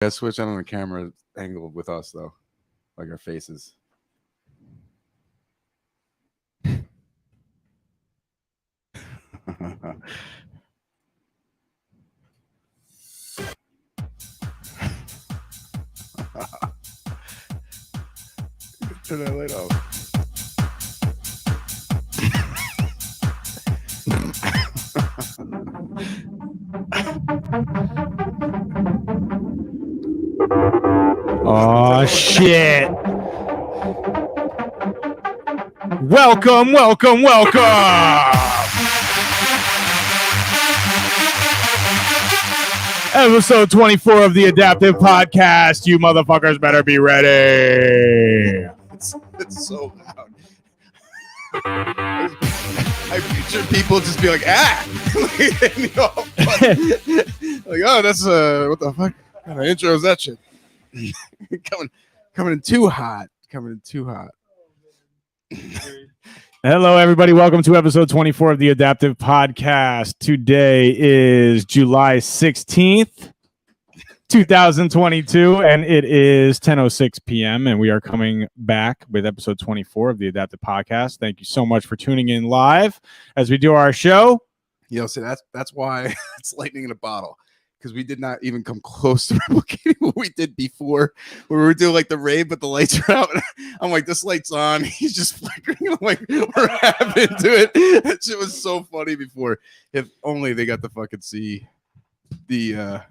Yeah, switch on the camera angle with us though, like our faces. Turn that light off. Oh shit. Welcome. Episode 24 of the Adaptive Podcast. You motherfuckers better be ready. It's so loud. I picture people just be like, like, oh, that's what the fuck kind of intro is that shit? coming in too hot. Hello, everybody. Welcome to episode 24 of the Adaptive Podcast. Today is July 16th, 2022, and it is 10:06 p.m. And we are coming back with episode 24 of the Adaptive Podcast. Thank you so much for tuning in live as we do our show. Yo, so that's why it's lightning in a bottle. Because we did not even come close to replicating what we did before, where we were doing like the rave, but the lights are out. I'm like, this light's on. He's just flickering. I'm like, we're happy to do it. That shit was so funny before. If only they got to fucking see the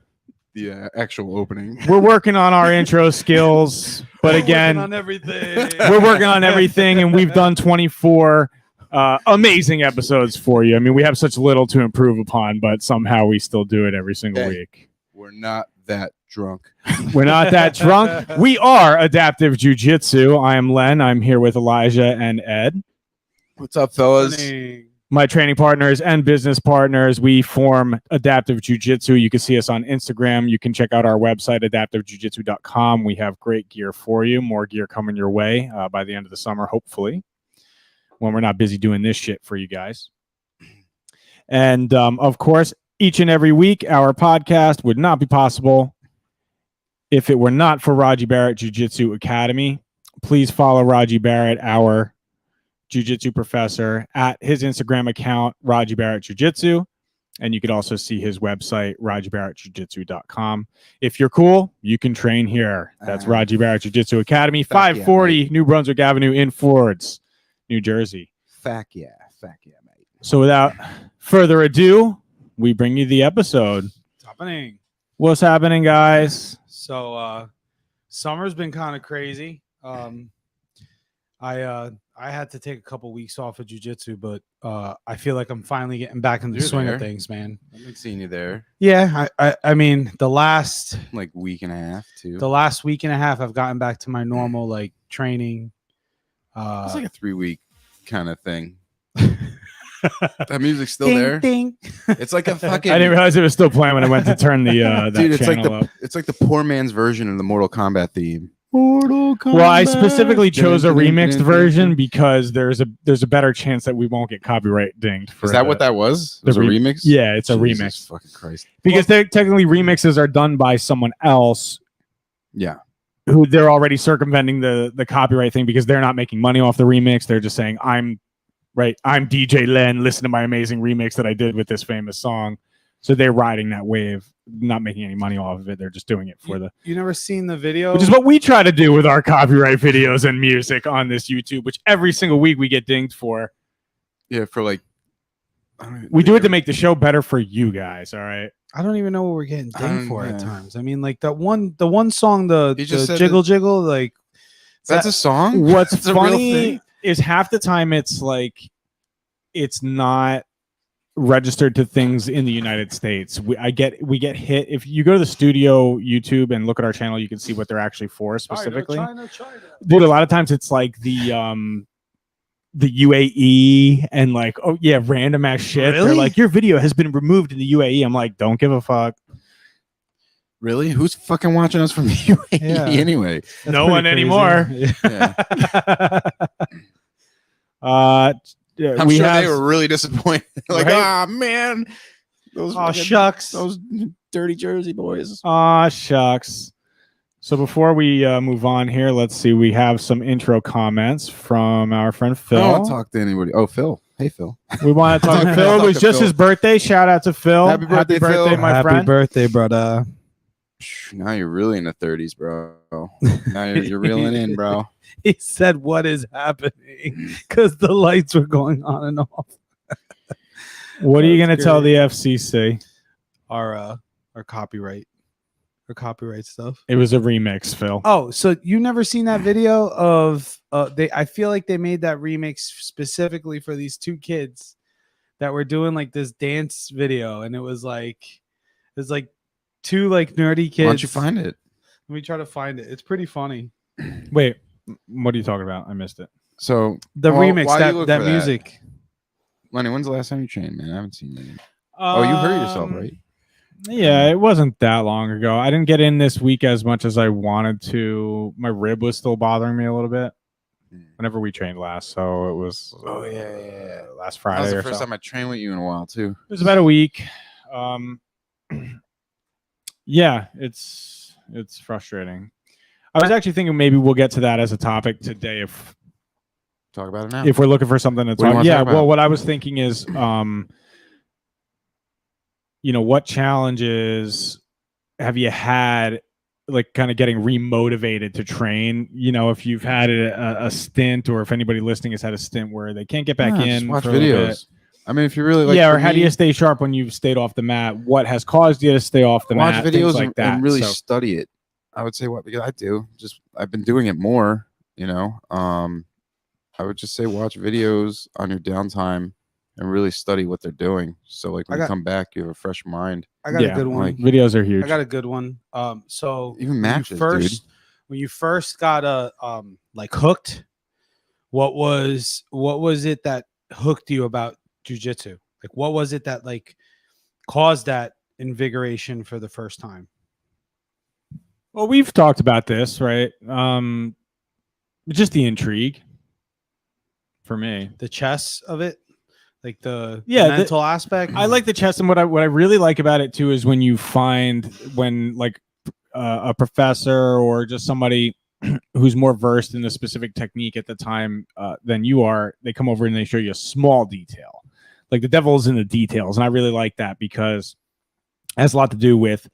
actual opening. We're working on our intro skills, but again, we're working on everything, and we've done 24 amazing episodes for you. I mean, we have such little to improve upon, but somehow we still do it every single week. We're not that drunk. We're not that drunk. We are Adaptive Jiu-Jitsu. I am Len. I'm here with Elijah and Ed. What's up, fellas? My training partners and business partners. We form Adaptive Jiu-Jitsu. You can see us on Instagram. You can check out our website, adaptivejujitsu.com. We have great gear for you. More gear coming your way by the end of the summer, hopefully, when we're not busy doing this shit for you guys. And of course, each and every week, our podcast would not be possible if it were not for Radji Barret Jiu-Jitsu Academy. Please follow Radji Barret, our Jiu-Jitsu professor, at his Instagram account, Radji Barret Jiu-Jitsu. And you could also see his website, RadjiBarrettJiu-Jitsu.com. If you're cool, you can train here. That's Radji Barret Jiu-Jitsu Academy, 540 New Brunswick Avenue in Fords, New Jersey. Fuck yeah, mate. So without further ado, we bring you the episode. What's happening, guys? So summer's been kind of crazy. I had to take a couple weeks off of jiu-jitsu, but I feel like I'm finally getting back in the swing of things, man. I've been seeing you there. Yeah, I mean the last week and a half too. The last week and a half, I've gotten back to my normal like training. It's like a 3-week kind of thing. That music's still ding, there. Ding. It's like a fucking. I didn't realize it was still playing when I went to turn the that dude. It's channel up. It's like the poor man's version of the Mortal Kombat theme. Well, I specifically chose a remixed version because there's a better chance that we won't get copyright dinged. Is that what that was? It was a remix? Yeah, it's a Jesus remix. Fucking Christ! Because technically remixes are done by someone else. Yeah. Who they're already circumventing the copyright thing because they're not making money off the remix. They're just saying, I'm DJ Len, listen to my amazing remix that I did with this famous song. So they're riding that wave, not making any money off of it. They're just doing it for You never seen the video? Which is what we try to do with our copyright videos and music on this YouTube, which every single week we get dinged for. Yeah, for like... We do it to make the show better for you guys, all right? I don't even know what we're getting dinged for at times. I mean, like the one song, the jiggle jiggle, like that's a song. What's funny is half the time it's like it's not registered to things in the United States. We get hit if you go to the studio YouTube and look at our channel. You can see what they're actually for specifically. China. Dude, a lot of times it's like the UAE and like, oh yeah, random ass shit. Really? They're like, your video has been removed in the UAE. I'm like, don't give a fuck. Really? Who's fucking watching us from the UAE anyway? That's no one crazy. Anymore. Yeah. I'm sure they were really disappointed. Like, right? Man. Shucks. Those dirty Jersey boys. Shucks. So before we move on here, let's see. We have some intro comments from our friend Phil. I don't want to talk to anybody. Oh, Phil. Hey, Phil. We want to talk to Phil. It was just his birthday. Shout out to Phil. Happy birthday, Phil. My friend. Happy birthday, brother. Now you're really in the 30s, bro. Now you're reeling in, bro. He said, "What is happening?" Because the lights were going on and off. What are you going to tell the FCC? Our copyright. Our copyright stuff. It was a remix, Phil. Oh, so you never seen that video of I feel like they made that remix specifically for these two kids that were doing like this dance video, and it was like two like nerdy kids. Why don't you find it? Let me try to find it. It's pretty funny. Wait, what are you talking about? I missed it. So The remix, why do you look that for that? music. Lenny, when's the last time you trained, man? I haven't seen it. Oh, you hurt yourself, right? Yeah, it wasn't that long ago. I didn't get in this week as much as I wanted to. My rib was still bothering me a little bit whenever we trained last. So it was last Friday. That was the or first so. time I trained with you in a while too. It was about a week. Yeah, it's frustrating. I was actually thinking maybe we'll get to that as a topic today if Talk about it now. we're looking for something to What do you talk. wanna Yeah, talk about? well, what I was thinking is what challenges have you had, like kind of getting remotivated to train? If you've had a stint, or if anybody listening has had a stint where they can't get back Yeah, in. just watch for a little bit. videos. I mean, if you really like, yeah, or for how do me, you stay sharp when you've stayed off the mat? What has caused you to stay off the watch mat? videos Things like that. and really So- study it? I would say because I do. I've been doing it more. I would just say watch videos on your downtime and really study what they're doing. So like when you come back, you have a fresh mind. I got a good one. like- Videos are huge. I got a good one. So Even matches, dude. when you first got like hooked, what was it that hooked you about jujitsu? Like, what was it that like caused that invigoration for the first time? Well, we've talked about this, right? Just the intrigue for me. The chess of it, like the the mental aspect. I like the chess, and what I really like about it too is when you find like a professor or just somebody who's more versed in the specific technique at the time than you are, they come over and they show you a small detail. Like the devil's in the details, and I really like that because it has a lot to do with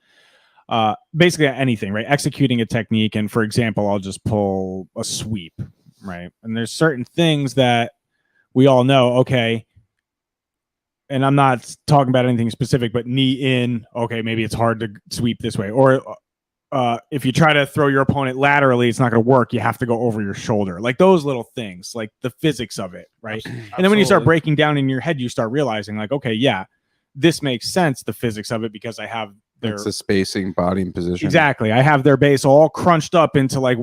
basically anything, right? Executing a technique. And for example, I'll just pull a sweep, right? And there's certain things that we all know, okay, and I'm not talking about anything specific, but knee in, okay, maybe it's hard to sweep this way. Or if you try to throw your opponent laterally, it's not going to work. You have to go over your shoulder. Like those little things, like the physics of it, right? Absolutely. And then when you start breaking down in your head, you start realizing like, okay, yeah, this makes sense, the physics of it, because I have It's the spacing, body, and position. Exactly. I have their base all crunched up into like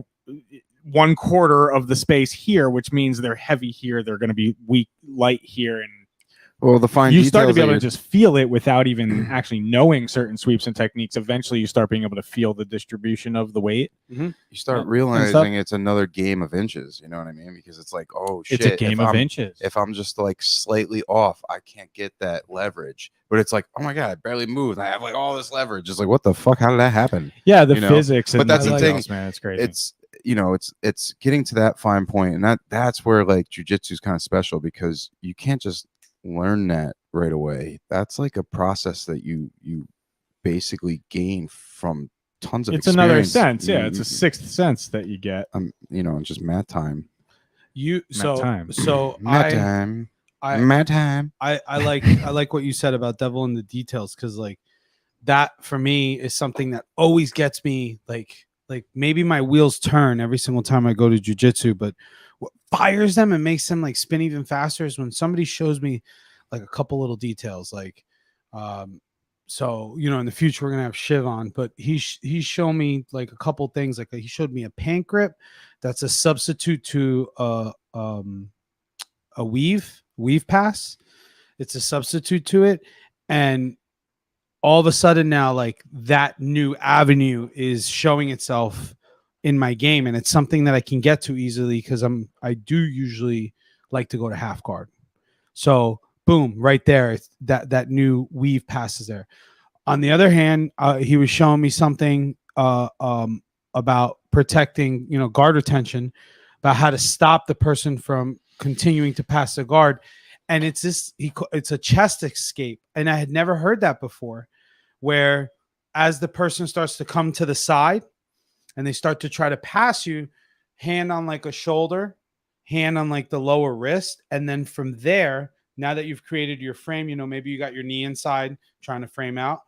1/4 of the space here, which means they're heavy here. They're going to be weak, light here. And Well, the fine you start to details be that able to you're- just feel it without even actually knowing certain sweeps and techniques. Eventually, you start being able to feel the distribution of the weight. you start and realizing it's another game of inches. You know what I mean? Because it's like, oh shit, It's a game of inches. If I'm just like slightly off, I can't get that leverage. But it's like, oh my god, I barely moved. I have like all this leverage. It's like, what the fuck? How did that happen? Yeah, the you know? physics. But and that's the the thing. details, man. It's crazy. It's getting to that fine point, and that's where like jujitsu is kind of special because you can't just learn that right away. That's like a process that you basically gain from tons of it's another experience. sense. Yeah, it's a sixth sense that you get. It's just mat time. time. So Mat time. I Mat time. I like what you said about devil in the details, because like that for me is something that always gets me like maybe my wheels turn every single time I go to jujitsu, but what fires them and makes them like spin even faster is when somebody shows me like a couple little details. Like so in the future we're gonna have Shiv on, but he's shown me like a couple things. Like he showed me a pant grip that's a substitute to a weave pass. It's a substitute to it, and all of a sudden now like that new avenue is showing itself in my game, and it's something that I can get to easily because I do usually like to go to half guard. So boom, right there, it's that new weave passes there. On the other hand, he was showing me something about protecting, guard retention, about how to stop the person from continuing to pass the guard. And it's a chest escape. And I had never heard that before, where as the person starts to come to the side and they start to try to pass you, hand on like a shoulder, hand on like the lower wrist. And then from there, now that you've created your frame, maybe you got your knee inside trying to frame out,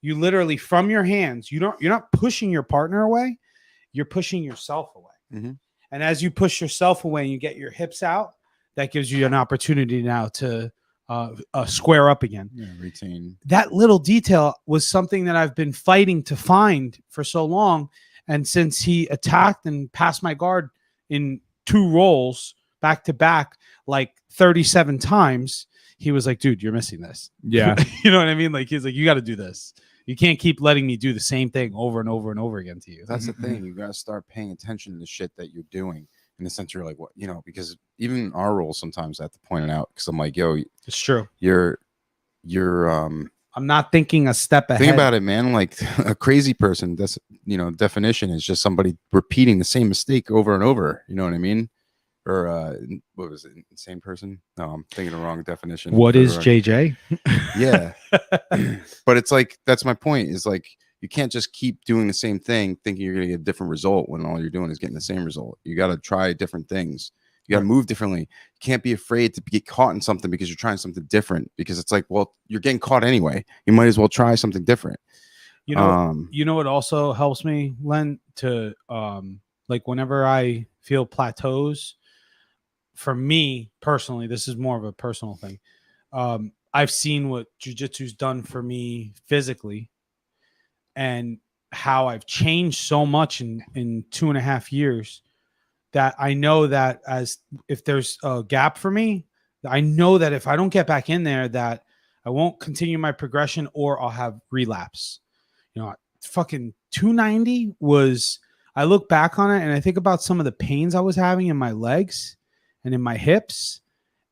you literally from your hands, you're not pushing your partner away, you're pushing yourself away. Mm-hmm. And as you push yourself away and you get your hips out, that gives you an opportunity now to square up again. Yeah, retain. That little detail was something that I've been fighting to find for so long. And since he attacked and passed my guard in 2 rolls back to back, like 37 times, he was like, dude, you're missing this. Yeah. You know what I mean? Like, he's like, you got to do this. You can't keep letting me do the same thing over and over and over again to you. That's the thing. You got to start paying attention to the shit that you're doing. In the sense, you're like, what, because even our roles sometimes I have to point it out because I'm like, yo, it's true. You're I'm not thinking a step ahead. Think about it, man. Like a crazy person, that's definition is just somebody repeating the same mistake over and over. You know what I mean? Or what was it? Insane person? No, I'm thinking the wrong definition. What is JJ? Yeah. But it's like, that's my point, is like, you can't just keep doing the same thing thinking you're going to get a different result when all you're doing is getting the same result. You got to try different things. You got to move differently. You can't be afraid to get caught in something because you're trying something different, because it's like, well, you're getting caught anyway. You might as well try something different. What also helps me, Len, to like whenever I feel plateaus, for me personally, this is more of a personal thing. I've seen what jiu-jitsu's done for me physically, and how I've changed so much in 2.5 years, that I know that if there's a gap for me, I know that if I don't get back in there, that I won't continue my progression or I'll have relapse. Fucking 290 was, I look back on it and I think about some of the pains I was having in my legs and in my hips,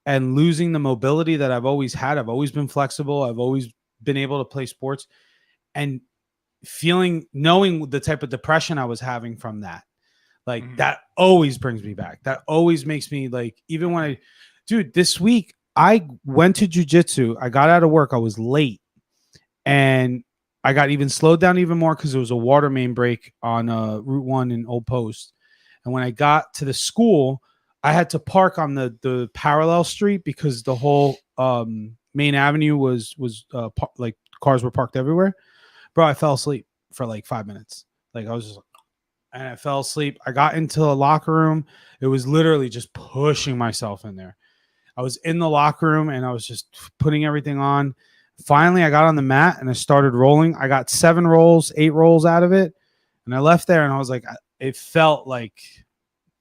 and losing the mobility that I've always had. I've always been flexible. I've always been able to play sports, and knowing the type of depression I was having from that, like that always brings me back. That always makes me like, even when this week I went to jiu-jitsu, I got out of work, I was late, and I got even slowed down even more because there was a water main break on Route 1 in Old Post. And when I got to the school, I had to park on the parallel street because the whole main avenue was like cars were parked everywhere. Bro, I fell asleep for like 5 minutes. Like I was just, and I fell asleep. I got into a locker room. It was literally just pushing myself in there. I was in the locker room and I was just putting everything on. Finally, I got on the mat and I started rolling. I got 8 rolls out of it. And I left there and I was like, it felt like,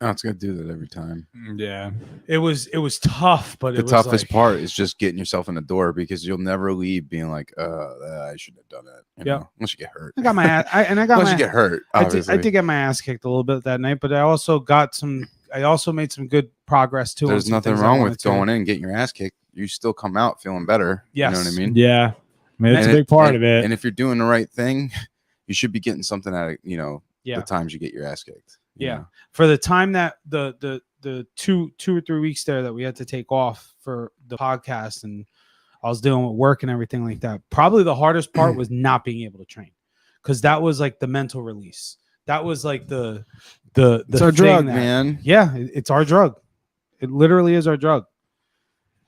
oh, it's going to do that every time. Yeah. It was tough, but the toughest part is just getting yourself in the door, because you'll never leave being like, I shouldn't have done that. Yeah. Unless you get hurt. I got my ass. Unless you get hurt. I did get my ass kicked a little bit that night, but I also made some good progress too. There's nothing wrong with going in and getting your ass kicked. You still come out feeling better. Yes. You know what I mean? Yeah. I mean, that's a big part of it. And if you're doing the right thing, you should be getting something out of, the times you get your ass kicked. Yeah. For the time that the 2 or 3 weeks there that we had to take off for the podcast, and I was dealing with work and everything like that, probably the hardest part was not being able to train, because that was like the mental release. That was like the it's our drug, man. Yeah, it's our drug. It literally is our drug.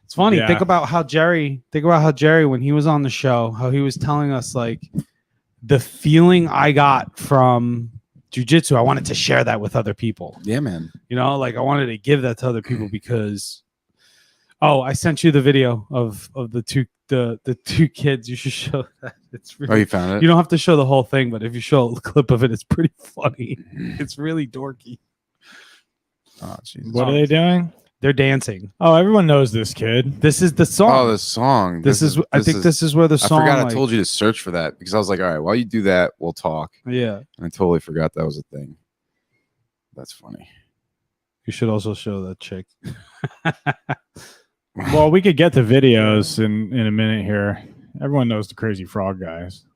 It's funny. Yeah. Think about how Jerry, when he was on the show, how he was telling us like the feeling I got from jiu-jitsu. I wanted to share that with other people. Yeah, man. Like I wanted to give that to other people because, I sent you the video of the two kids. You should show that. It's really, you found it? You don't have to show the whole thing, but if you show a clip of it, it's pretty funny. It's really dorky. Oh, Jesus. What are they doing? They're dancing. Oh, everyone knows this kid. This is the song. Oh, the song. I think this is where the song. I forgot I told you to search for that, because I was like, all right, while you do that, we'll talk. Yeah. And I totally forgot that was a thing. That's funny. You should also show that chick. Well, we could get the videos in a minute here. Everyone knows the Crazy Frog guys.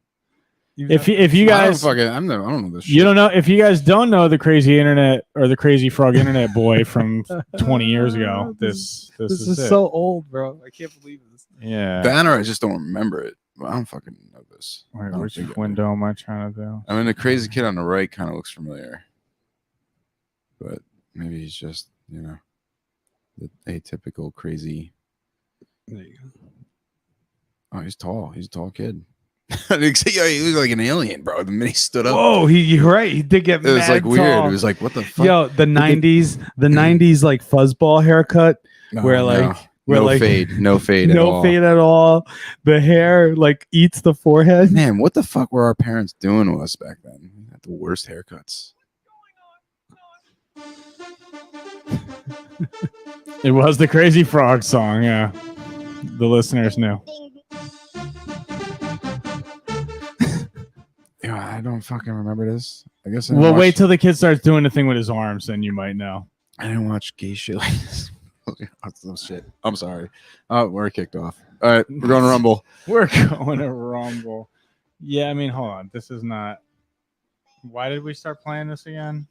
If you guys, I don't know this shit. you don't know, if you guys don't know the crazy internet or the crazy frog internet boy from 20 years ago, this is it. so old, bro. I can't believe this. Yeah. Banner, I just don't remember it. I don't fucking know this. Wait, I don't which think I do. window am I trying to do? I mean, the crazy kid on the right kind of looks familiar, but maybe he's just, you know, the atypical crazy. There you go. Oh, he's tall. He's a tall kid. He was like an alien, bro. The minute he stood up, Whoa, you're right. He did get it was mad like weird. tall. It was like, what the fuck? Yo, the 90s like fuzzball haircut where like no like fade, no fade at all. no fade at all. The hair like eats the forehead. Man, what the fuck were our parents doing to us back then? We had the worst haircuts. It was the Crazy Frog song. Yeah, the listeners knew. Yeah, I don't fucking remember this. I guess. Well, wait till the kid starts doing the thing with his arms, then you might know. I didn't watch gay shit like this. Some shit. I'm sorry. We're kicked off. All right, we're going to Rumble. We're going to Rumble. Yeah, I mean, hold on. This is not. Why did we start playing this again?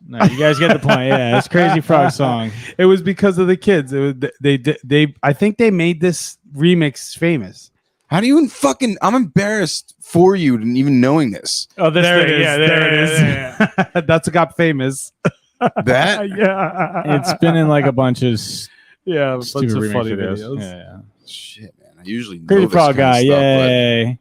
No, you guys get the point. Yeah, it's Crazy Frog song. It was because of the kids. It was they I think they made this remix famous. How do you even fucking? I'm embarrassed for you and even knowing this. Oh, this There thing. it is. Yeah, There it is. That's what got famous. That Yeah. It's been in like a bunch of Yeah, a bunch stupid of remix funny videos. videos. Yeah. shit, man. I usually know Crazy this Frog kind of guy. stuff, Yay.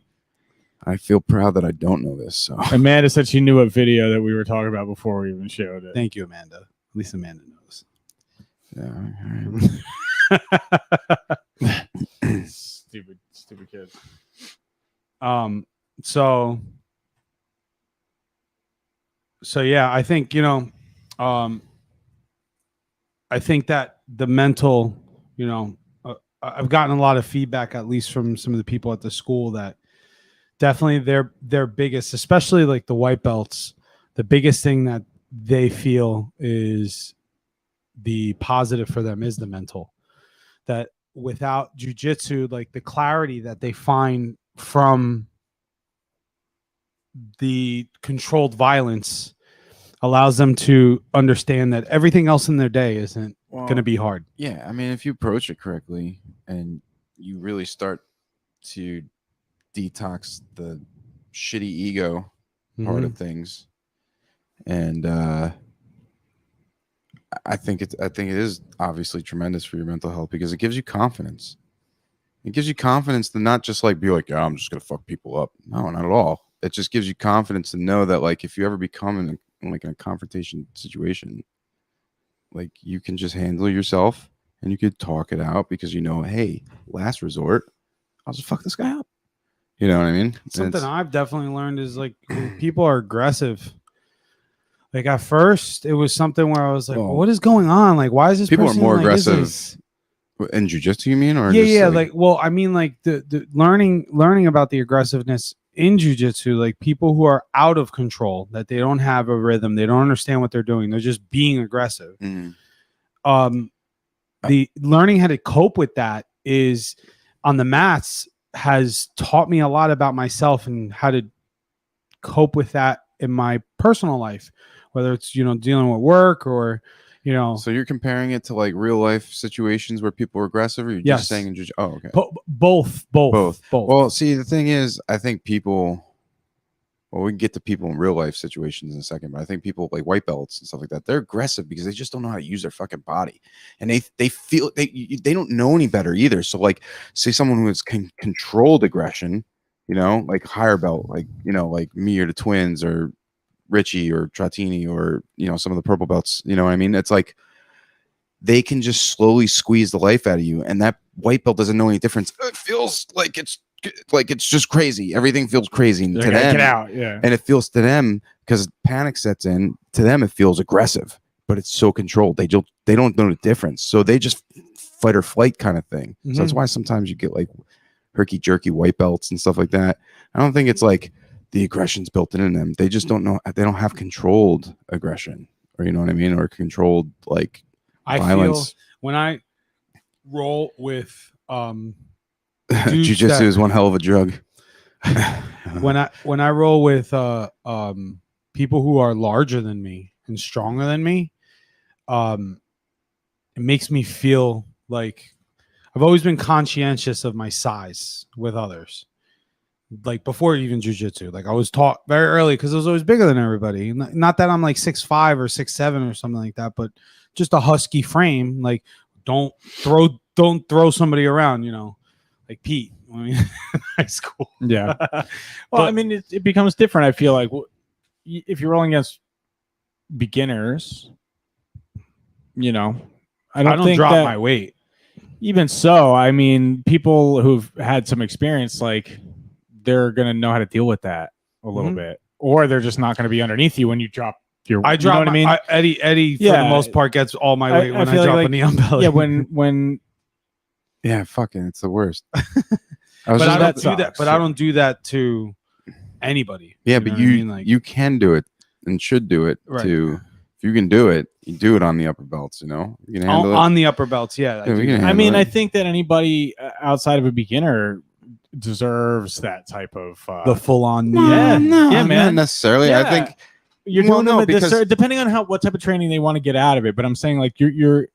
but I feel proud that I don't know this. So Amanda said she knew a video that we were talking about before we even showed it. Thank you, Amanda. At least Amanda knows. yeah, all right. Stupid kids. So yeah, I think, I think that the mental, I've gotten a lot of feedback, at least from some of the people at the school, that definitely their biggest, especially like the white belts, the biggest thing that they feel is the positive for them is the mental. That without jujitsu, like the clarity that they find from the controlled violence allows them to understand that everything else in their day isn't going to be hard. Yeah, I mean, if you approach it correctly and you really start to detox the shitty ego part of things, and I think it is obviously tremendous for your mental health because it gives you confidence. It gives you confidence to not just like be like, yeah, I'm just gonna fuck people up. No, not at all. It just gives you confidence to know that like if you ever become in a confrontation situation, like you can just handle yourself and you could talk it out because hey, last resort, I'll just fuck this guy up. You know what I mean? Something I've definitely learned is like when people are aggressive. Like at first, it was something where I was like, what is going on? Like, why is this people person are more like, aggressive in jiu-jitsu, you mean? Or yeah. Well, I mean, like the learning about the aggressiveness in jiu-jitsu, like people who are out of control, that they don't have a rhythm, they don't understand what they're doing, they're just being aggressive. The learning how to cope with that is on the mats has taught me a lot about myself and how to cope with that in my personal life, whether it's dealing with work or So you're comparing it to like real life situations where people are aggressive, or you're just saying in jiu-jitsu? Oh, okay. Both. Well, see, the thing is, I think people. Well, we can get to people in real life situations in a second, but I think people like white belts and stuff like that, they're aggressive because they just don't know how to use their fucking body, and they feel they don't know any better either. So like, say someone who has controlled aggression, like higher belt, like like me or the twins or Richie or Trattini or some of the purple belts, you know what I mean? It's like they can just slowly squeeze the life out of you, and that white belt doesn't know any difference. It feels like it's just crazy. Everything feels crazy to them. Get out, yeah. And it feels to them, because panic sets in, to them it feels aggressive, but it's so controlled. They don't know the difference, so they just fight or flight kind of thing. So that's why sometimes you get like herky jerky white belts and stuff like that. I don't think it's like the aggression's built in them. They just don't know. They don't have controlled aggression, or you know what I mean, or controlled like violence. Feel when I roll with Jiu-jitsu is one hell of a drug. when I roll with people who are larger than me and stronger than me, it makes me feel like I've always been conscientious of my size with others. Like before even jiu-jitsu, like I was taught very early because I was always bigger than everybody. Not that I'm like 6'5" or 6'7" or something like that, but just a husky frame. Like don't throw somebody around, you know, like Pete. I mean, high school. Yeah. Well, I mean, it becomes different. I feel like if you're rolling against beginners, you know, I don't think drop that, my weight. Even so, I mean, people who've had some experience, like they're gonna know how to deal with that a little bit, or they're just not gonna be underneath you when you drop your. I drop. You know what I mean? Eddie for the most part gets all my weight when I drop a knee on belly. Yeah, when. Yeah, fucking, it's the worst. But I don't do that. But I don't do that to anybody. Yeah, but you can do it and should do it too. If you can do it, you do it on the upper belts. You know, you can handle it on the upper belts. Yeah, I mean, I think that anybody outside of a beginner deserves that type of the full on. Yeah, man. Not necessarily. Yeah. I think you're doing them depending on what type of training they want to get out of it. But I'm saying like you're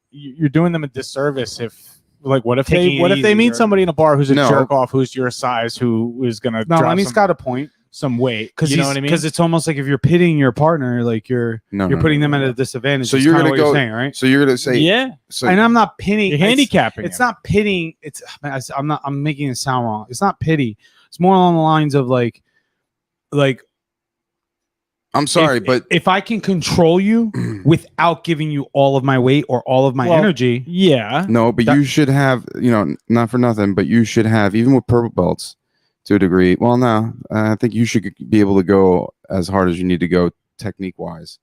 doing them a disservice if. Like what if they meet somebody in a bar who's a jerk off who's your size who is gonna drop he's got a point some weight because you know what I mean, because it's almost like if you're pitting your partner like you're putting them at a disadvantage. So you're gonna go saying, right? So you're gonna say So and I'm not pitting. You're handicapping. It's not pitting. It's I'm making it sound wrong. It's not pity. It's more along the lines of like. I'm sorry, but if I can control you without giving you all of my weight or all of my energy, no, but you should have, you know, not for nothing, but you should have, even with purple belts, to a degree. Well, no, I think you should be able to go as hard as you need to go technique wise.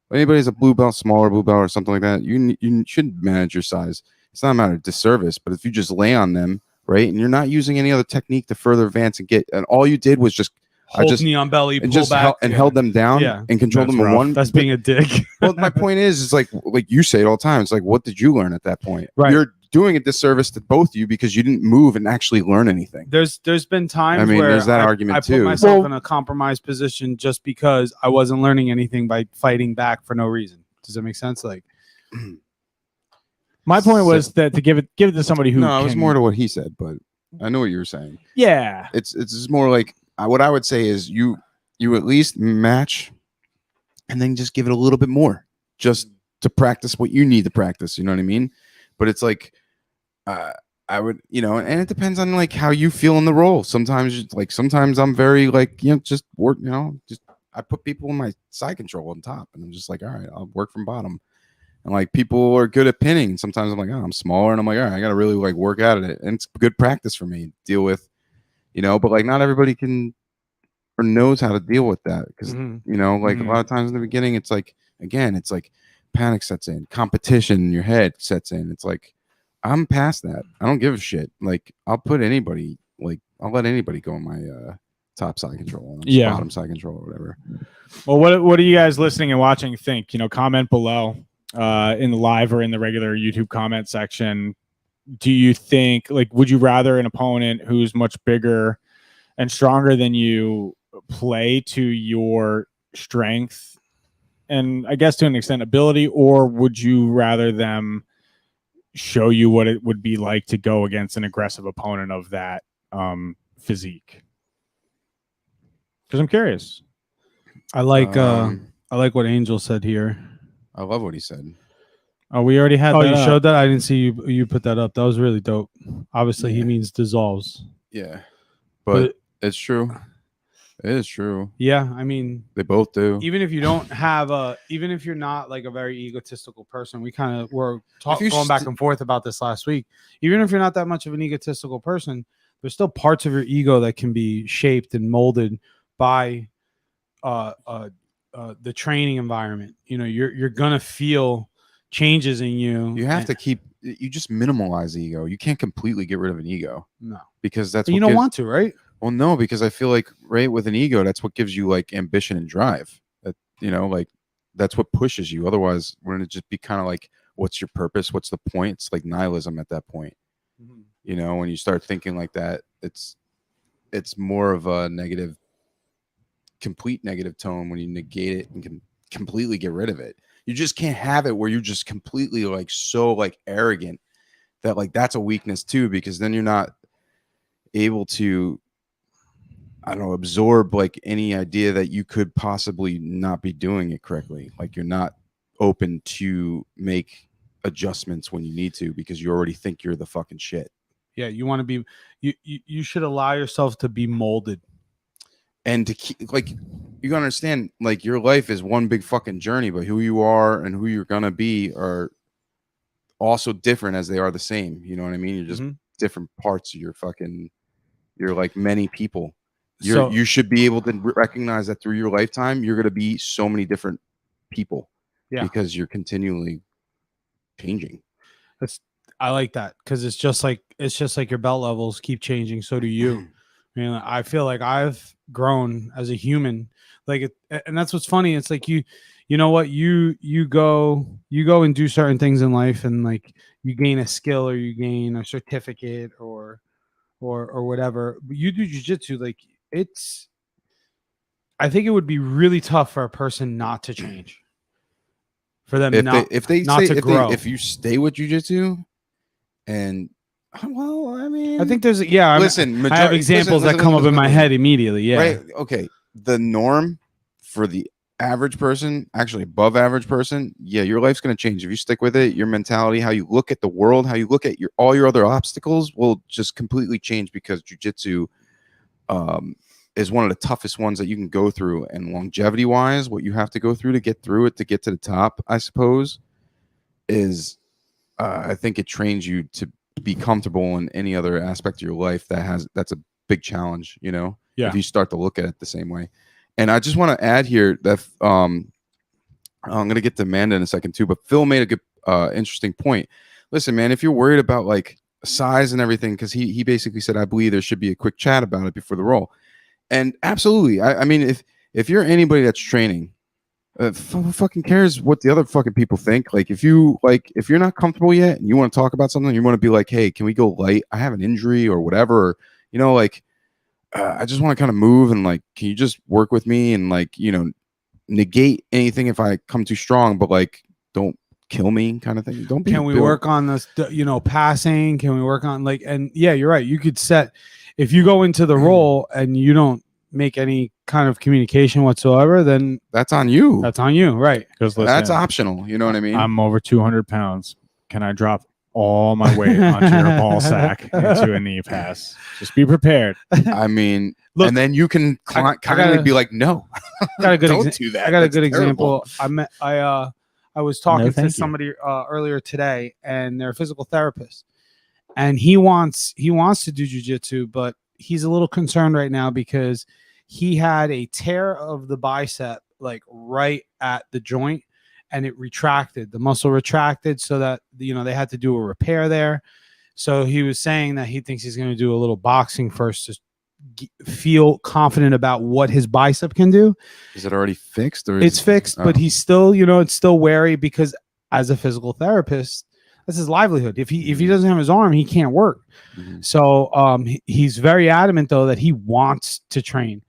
But anybody's a blue belt, smaller blue belt, or something like that, you should manage your size. It's not a matter of disservice, but if you just lay on them, right, and you're not using any other technique to further advance and all you did was just. Knee on belly, and pull just back, held them down and controlled them in one. That's being a dick. Well, my point is like you say it all the time. It's like, what did you learn at that point? Right. You're doing a disservice to both of you because you didn't move and actually learn anything. There's been times where there's that argument I too. put myself in a compromised position just because I wasn't learning anything by fighting back for no reason. Does that make sense? Like, my point was that to give it to somebody who. No, it was more to what he said, but I know what you were saying. Yeah, it's just more like what I would say is you at least match and then just give it a little bit more just to practice what you need to practice. You know what I mean? But it's like, I would, you know, and it depends on like how you feel in the role. Sometimes I'm very like, you know, just work, you know, just I put people in my side control on top and I'm just like, all right, I'll work from bottom. And like people are good at pinning. Sometimes I'm like, oh, I'm smaller. And I'm like, all right, I got to really like work at it. And it's good practice for me to deal with, you know, but like not everybody can or knows how to deal with that because you know, like a lot of times in the beginning, it's like again, it's like panic sets in, competition in your head sets in. It's like I'm past that. I don't give a shit. Like I'll put anybody, like I'll let anybody go in my top side control, bottom side control, or whatever. Well, what do you guys listening and watching think? You know, comment below in the live or in the regular YouTube comment section. Do you think like would you rather an opponent who's much bigger and stronger than you play to your strength and I guess to an extent ability, or would you rather them show you what it would be like to go against an aggressive opponent of that physique? Because I'm curious. I like what Angel said here. I love what he said. Oh, we already had. Oh, you showed that? I didn't see you put that up. That was really dope. Obviously, he means dissolves. Yeah, but it's true. It is true. Yeah, I mean, they both do. Even if you don't have even if you're not like a very egotistical person, we kind of were going back and forth about this last week. Even if you're not that much of an egotistical person, there's still parts of your ego that can be shaped and molded by the training environment. You know, you're gonna feel changes in you. You have to keep. You just minimalize the ego. You can't completely get rid of an ego. No, because that's you don't want to, right? Well, no, because I feel like right with an ego, that's what gives you like ambition and drive. That you know, like that's what pushes you. Otherwise, wouldn't it just be kind of like, what's your purpose? What's the point? It's like nihilism at that point. You know, when you start thinking like that, it's it's more of a negative, complete negative tone when you negate it and can completely get rid of it. You just can't have it where you're just completely like so like arrogant that like that's a weakness too, because then you're not able to, I don't know, absorb like any idea that you could possibly not be doing it correctly. Like you're not open to make adjustments when you need to because you already think you're the fucking shit. Yeah, you want to be. You should allow yourself to be molded, and to keep like you gotta understand like your life is one big fucking journey, but who you are and who you're gonna be are also different as they are the same. You know what I mean? You're just different parts of your fucking. You're like many people. You should be able to recognize that through your lifetime, you're gonna be so many different people. Yeah, because you're continually changing. I like that because it's just like your belt levels keep changing. So do you. I mean, I feel like I've grown as a human, like, and that's what's funny. It's like you know what, you go and do certain things in life, and like you gain a skill or you gain a certificate or whatever. But you do jiu-jitsu, like I think it would be really tough for a person not to change, for them if you stay with jiu-jitsu, and well, I mean, I think there's I have examples that come up in my head immediately. Yeah. Right. Okay. The norm for the average person, actually above average person, yeah, your life's going to change if you stick with it. Your mentality, how you look at the world, how you look at all your other obstacles will just completely change because jiu-jitsu is one of the toughest ones that you can go through. And longevity wise, what you have to go through to get through it, to get to the top, I suppose, is I think it trains you to be comfortable in any other aspect of your life that's a big challenge, you know. Yeah. If you start to look at it the same way. And I just want to add here that I'm going to get to Amanda in a second too, but Phil made a good interesting point. Listen, man, if you're worried about like size and everything, because he basically said, I believe there should be a quick chat about it before the roll. And absolutely, I mean, if you're anybody that's training, who fucking cares what the other fucking people think? Like if you're not comfortable yet and you want to talk about something, you want to be like, hey, can we go light? I have an injury or whatever, or, you know, like I just want to kind of move, and like, can you just work with me and like, you know, negate anything if I come too strong, but like don't kill me kind of thing. Don't be. Can we work on this, you know, passing? Can we work on like, and yeah, you're right. You could set, if you go into the role and you don't make any kind of communication whatsoever, then that's on you. That's on you, right? Because that's optional. You know what I mean? I'm over 200 pounds. Can I drop all my weight onto your ball sack into a knee pass? Just be prepared. I mean, look, and then you can kindly be like, no, don't do that. I got a good example. I was talking to somebody earlier today, and they're a physical therapist, and he wants to do jiu-jitsu, but he's a little concerned right now because he had a tear of the bicep, like right at the joint, and it retracted. The muscle retracted, so that, you know, they had to do a repair there. So he was saying that he thinks he's going to do a little boxing first to feel confident about what his bicep can do. Is it already fixed? Or it's fixed, but he's still, you know, it's still wary because as a physical therapist, that's his livelihood. If he doesn't have his arm, he can't work. Mm-hmm. So he's very adamant though that he wants to train.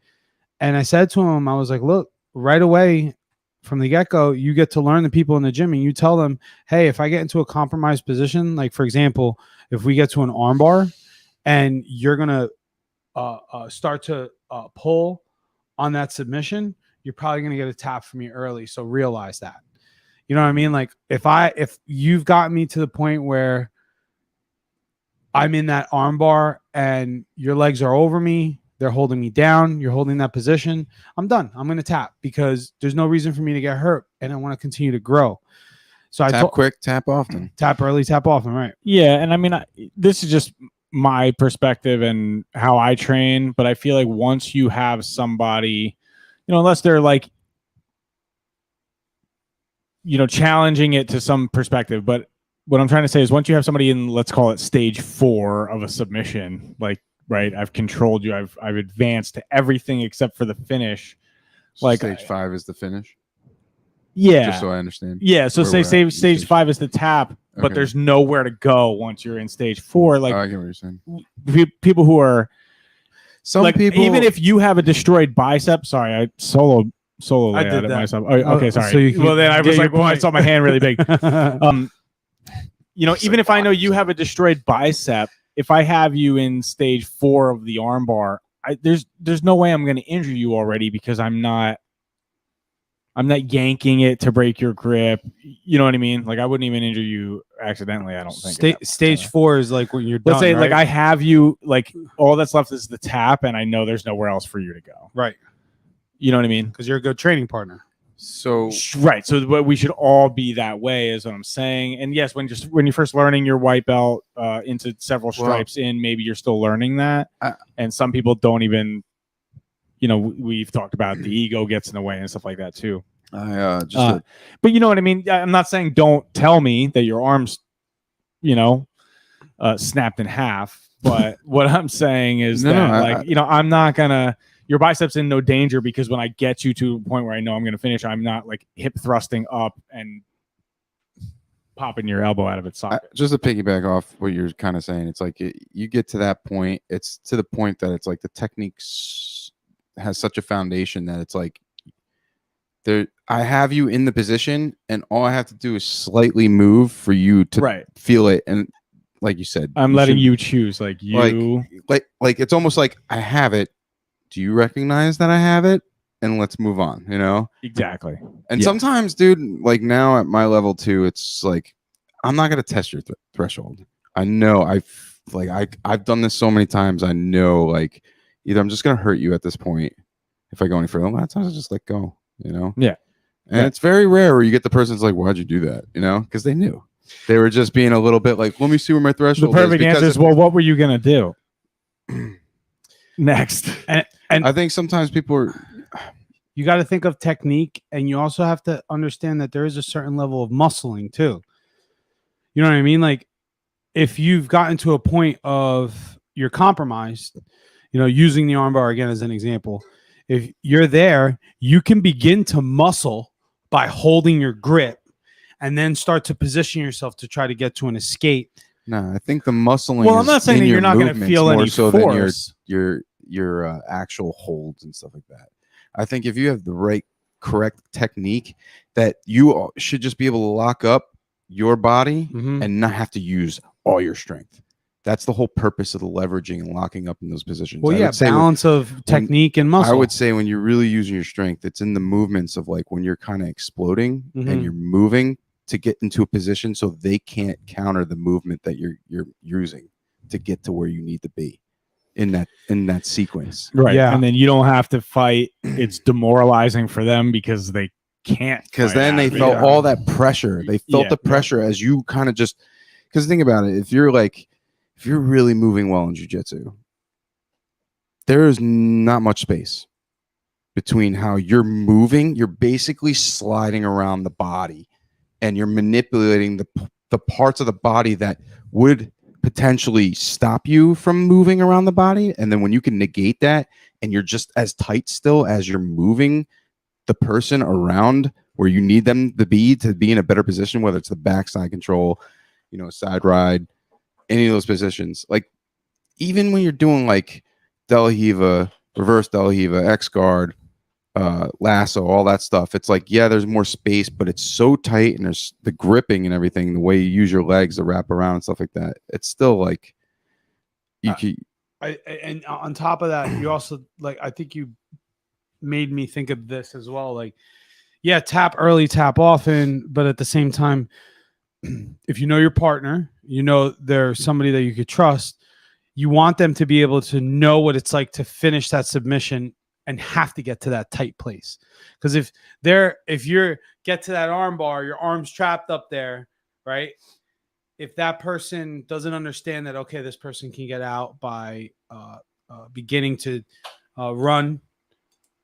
And I said to him, I was like, look, right away from the get-go, you get to learn the people in the gym, and you tell them, hey, if I get into a compromised position, like for example, if we get to an arm bar and you're gonna start to pull on that submission, you're probably gonna get a tap from me early. So realize that. You know what I mean? Like if you've got me to the point where I'm in that arm bar and your legs are over me, they're holding me down, you're holding that position, I'm done. I'm going to tap because there's no reason for me to get hurt, and I want to continue to grow. So tap quick, tap often. Tap early, tap often, right? Yeah, and I mean, this is just my perspective and how I train, but I feel like once you have somebody, you know, unless they're like, you know, challenging it to some perspective, but what I'm trying to say is once you have somebody in, let's call it stage 4 of a submission, like, right, I've controlled you, I've advanced to everything except for the finish. So like stage 5 is the finish. Yeah, just so I understand. Yeah, so say stage 5 is the tap, but there's nowhere to go once you're in stage 4. Like, I get what you're saying. People who are Some like people, even if you have a destroyed bicep, sorry, I solo I did laid it that. myself. Oh, okay, sorry. So you can Well, then I get was your like, well, I point. saw my hand really big. You know, Just even like if I know boxers. you have a destroyed bicep, if I have you in stage 4 of the armbar, there's no way I'm going to injure you already because I'm not yanking it to break your grip. You know what I mean? Like I wouldn't even injure you accidentally. I don't think. Stage 4 is like when you're done. Let's say right? like I have you, like all that's left is the tap, and I know there's nowhere else for you to go. right, You know what I mean? because you're a good training partner. so Right. So we should all be that way, is what I'm saying. And yes, when you're first learning your white belt into several stripes in, maybe you're still learning that. And some people don't even, you know, we've talked about the ego gets in the way and stuff like that too. but But you know what I mean? I'm not saying don't tell me that your arms, you know, snapped in half. But what I'm saying is I'm not gonna. Your biceps in no danger because when I get you to a point where I know I'm going to finish, I'm not like hip thrusting up and popping your elbow out of its socket. just to piggyback off what you're kind of saying, it's like you get to that point. It's to the point that it's like the technique has such a foundation that it's like I have you in the position, and all I have to do is slightly move for you to feel it. And like you said, I'm letting you choose. Like you, like it's almost like I have it. Do you recognize that I have it? And let's move on, you know? Exactly. And sometimes, dude, like now at my level too, it's like, I'm not going to test your threshold. I know I've done this so many times. I know like either I'm just going to hurt you at this point. If I go any further, a lot of times I just let go, you know? Yeah. And it's very rare where you get the person's like, why'd you do that? You know? Because they knew. They were just being a little bit like, let me see where my threshold is. The perfect answer is, well, what were you going to do? Next. And I think sometimes people are. You got to think of technique, and you also have to understand that there is a certain level of muscling too. You know what I mean? Like if you've gotten to a point of you're compromised, you know, using the armbar again as an example, if you're there, you can begin to muscle by holding your grip and then start to position yourself to try to get to an escape. No, I think the muscling. Well, I'm not saying that you're not going to feel any so force. Than your actual holds and stuff like that. I think if you have the correct technique, that you should just be able to lock up your body and not have to use all your strength. That's the whole purpose of the leveraging and locking up in those positions. Well, yeah, balance of technique and muscle. I would say when you're really using your strength, it's in the movements of like when you're kind of exploding and you're moving to get into a position so they can't counter the movement that you're using to get to where you need to be in that sequence. Right. Yeah. And then you don't have to fight. It's demoralizing for them because they can't. Because then they felt all that pressure. They felt the pressure as you kind of just, because think about it. If you're really moving well in jiu-jitsu, there is not much space between how you're moving. You're basically sliding around the body and you're manipulating the parts of the body that would potentially stop you from moving around the body. And then when you can negate that and you're just as tight still as you're moving the person around where you need them to be in a better position, whether it's the backside control, you know, side ride, any of those positions. Like even when you're doing like De La Riva, reverse De La Riva, X guard, lasso, all that stuff, it's like, yeah, there's more space, but it's so tight and there's the gripping and everything, the way you use your legs to wrap around and stuff like that. It's still like and on top of that, you also like, I think you made me think of this as well. Like, yeah, tap early, tap often, but at the same time, if you know your partner, you know they're somebody that you could trust, you want them to be able to know what it's like to finish that submission and have to get to that tight place. Because if you're get to that arm bar, your arm's trapped up there, right? If that person doesn't understand that, okay, this person can get out by beginning to run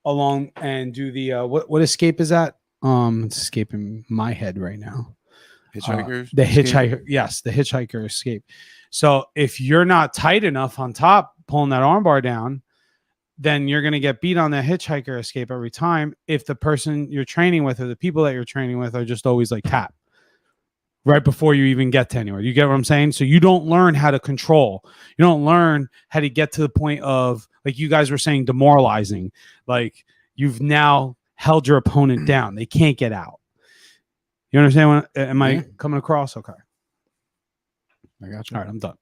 along and do the what escape is that? It's escaping my head right now. Hitchhiker. The hitchhiker, yes, the hitchhiker escape. So if you're not tight enough on top, pulling that armbar down, then you're going to get beat on that hitchhiker escape every time if the person you're training with or the people that you're training with are just always like tap. right before you even get to anywhere. You get what I'm saying? So you don't learn how to control. You don't learn how to get to the point of, like you guys were saying, demoralizing. Like you've now held your opponent down. They can't get out. You understand what am I coming across? Okay. I got you. All right, I'm done.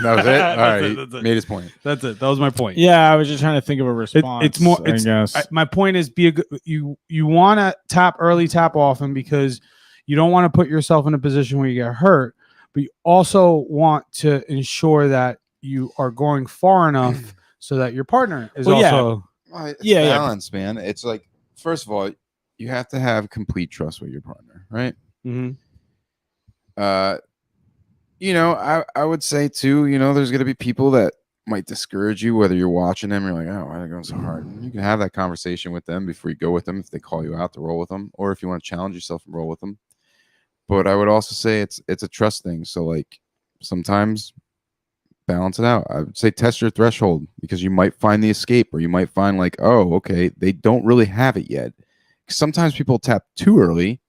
That was it. All right, that's it. made his point. That's it. That was my point. Yeah, I was just trying to think of a response. It's more. I guess. My point is, you want to tap early, tap often, because you don't want to put yourself in a position where you get hurt, but you also want to ensure that you are going far enough so that your partner is also. Well, it's Yeah, balance, man. It's like, first of all, you have to have complete trust with your partner, right? Mm-hmm. You know, I would say too, you know, there's going to be people that might discourage you, whether you're watching them, you're like, oh, why are they going so hard? And you can have that conversation with them before you go with them, if they call you out to roll with them, or if you want to challenge yourself and roll with them. But I would also say it's a trust thing. So like sometimes balance it out. I would say test your threshold, because you might find the escape, or you might find like, oh, okay, they don't really have it yet. Sometimes people tap too early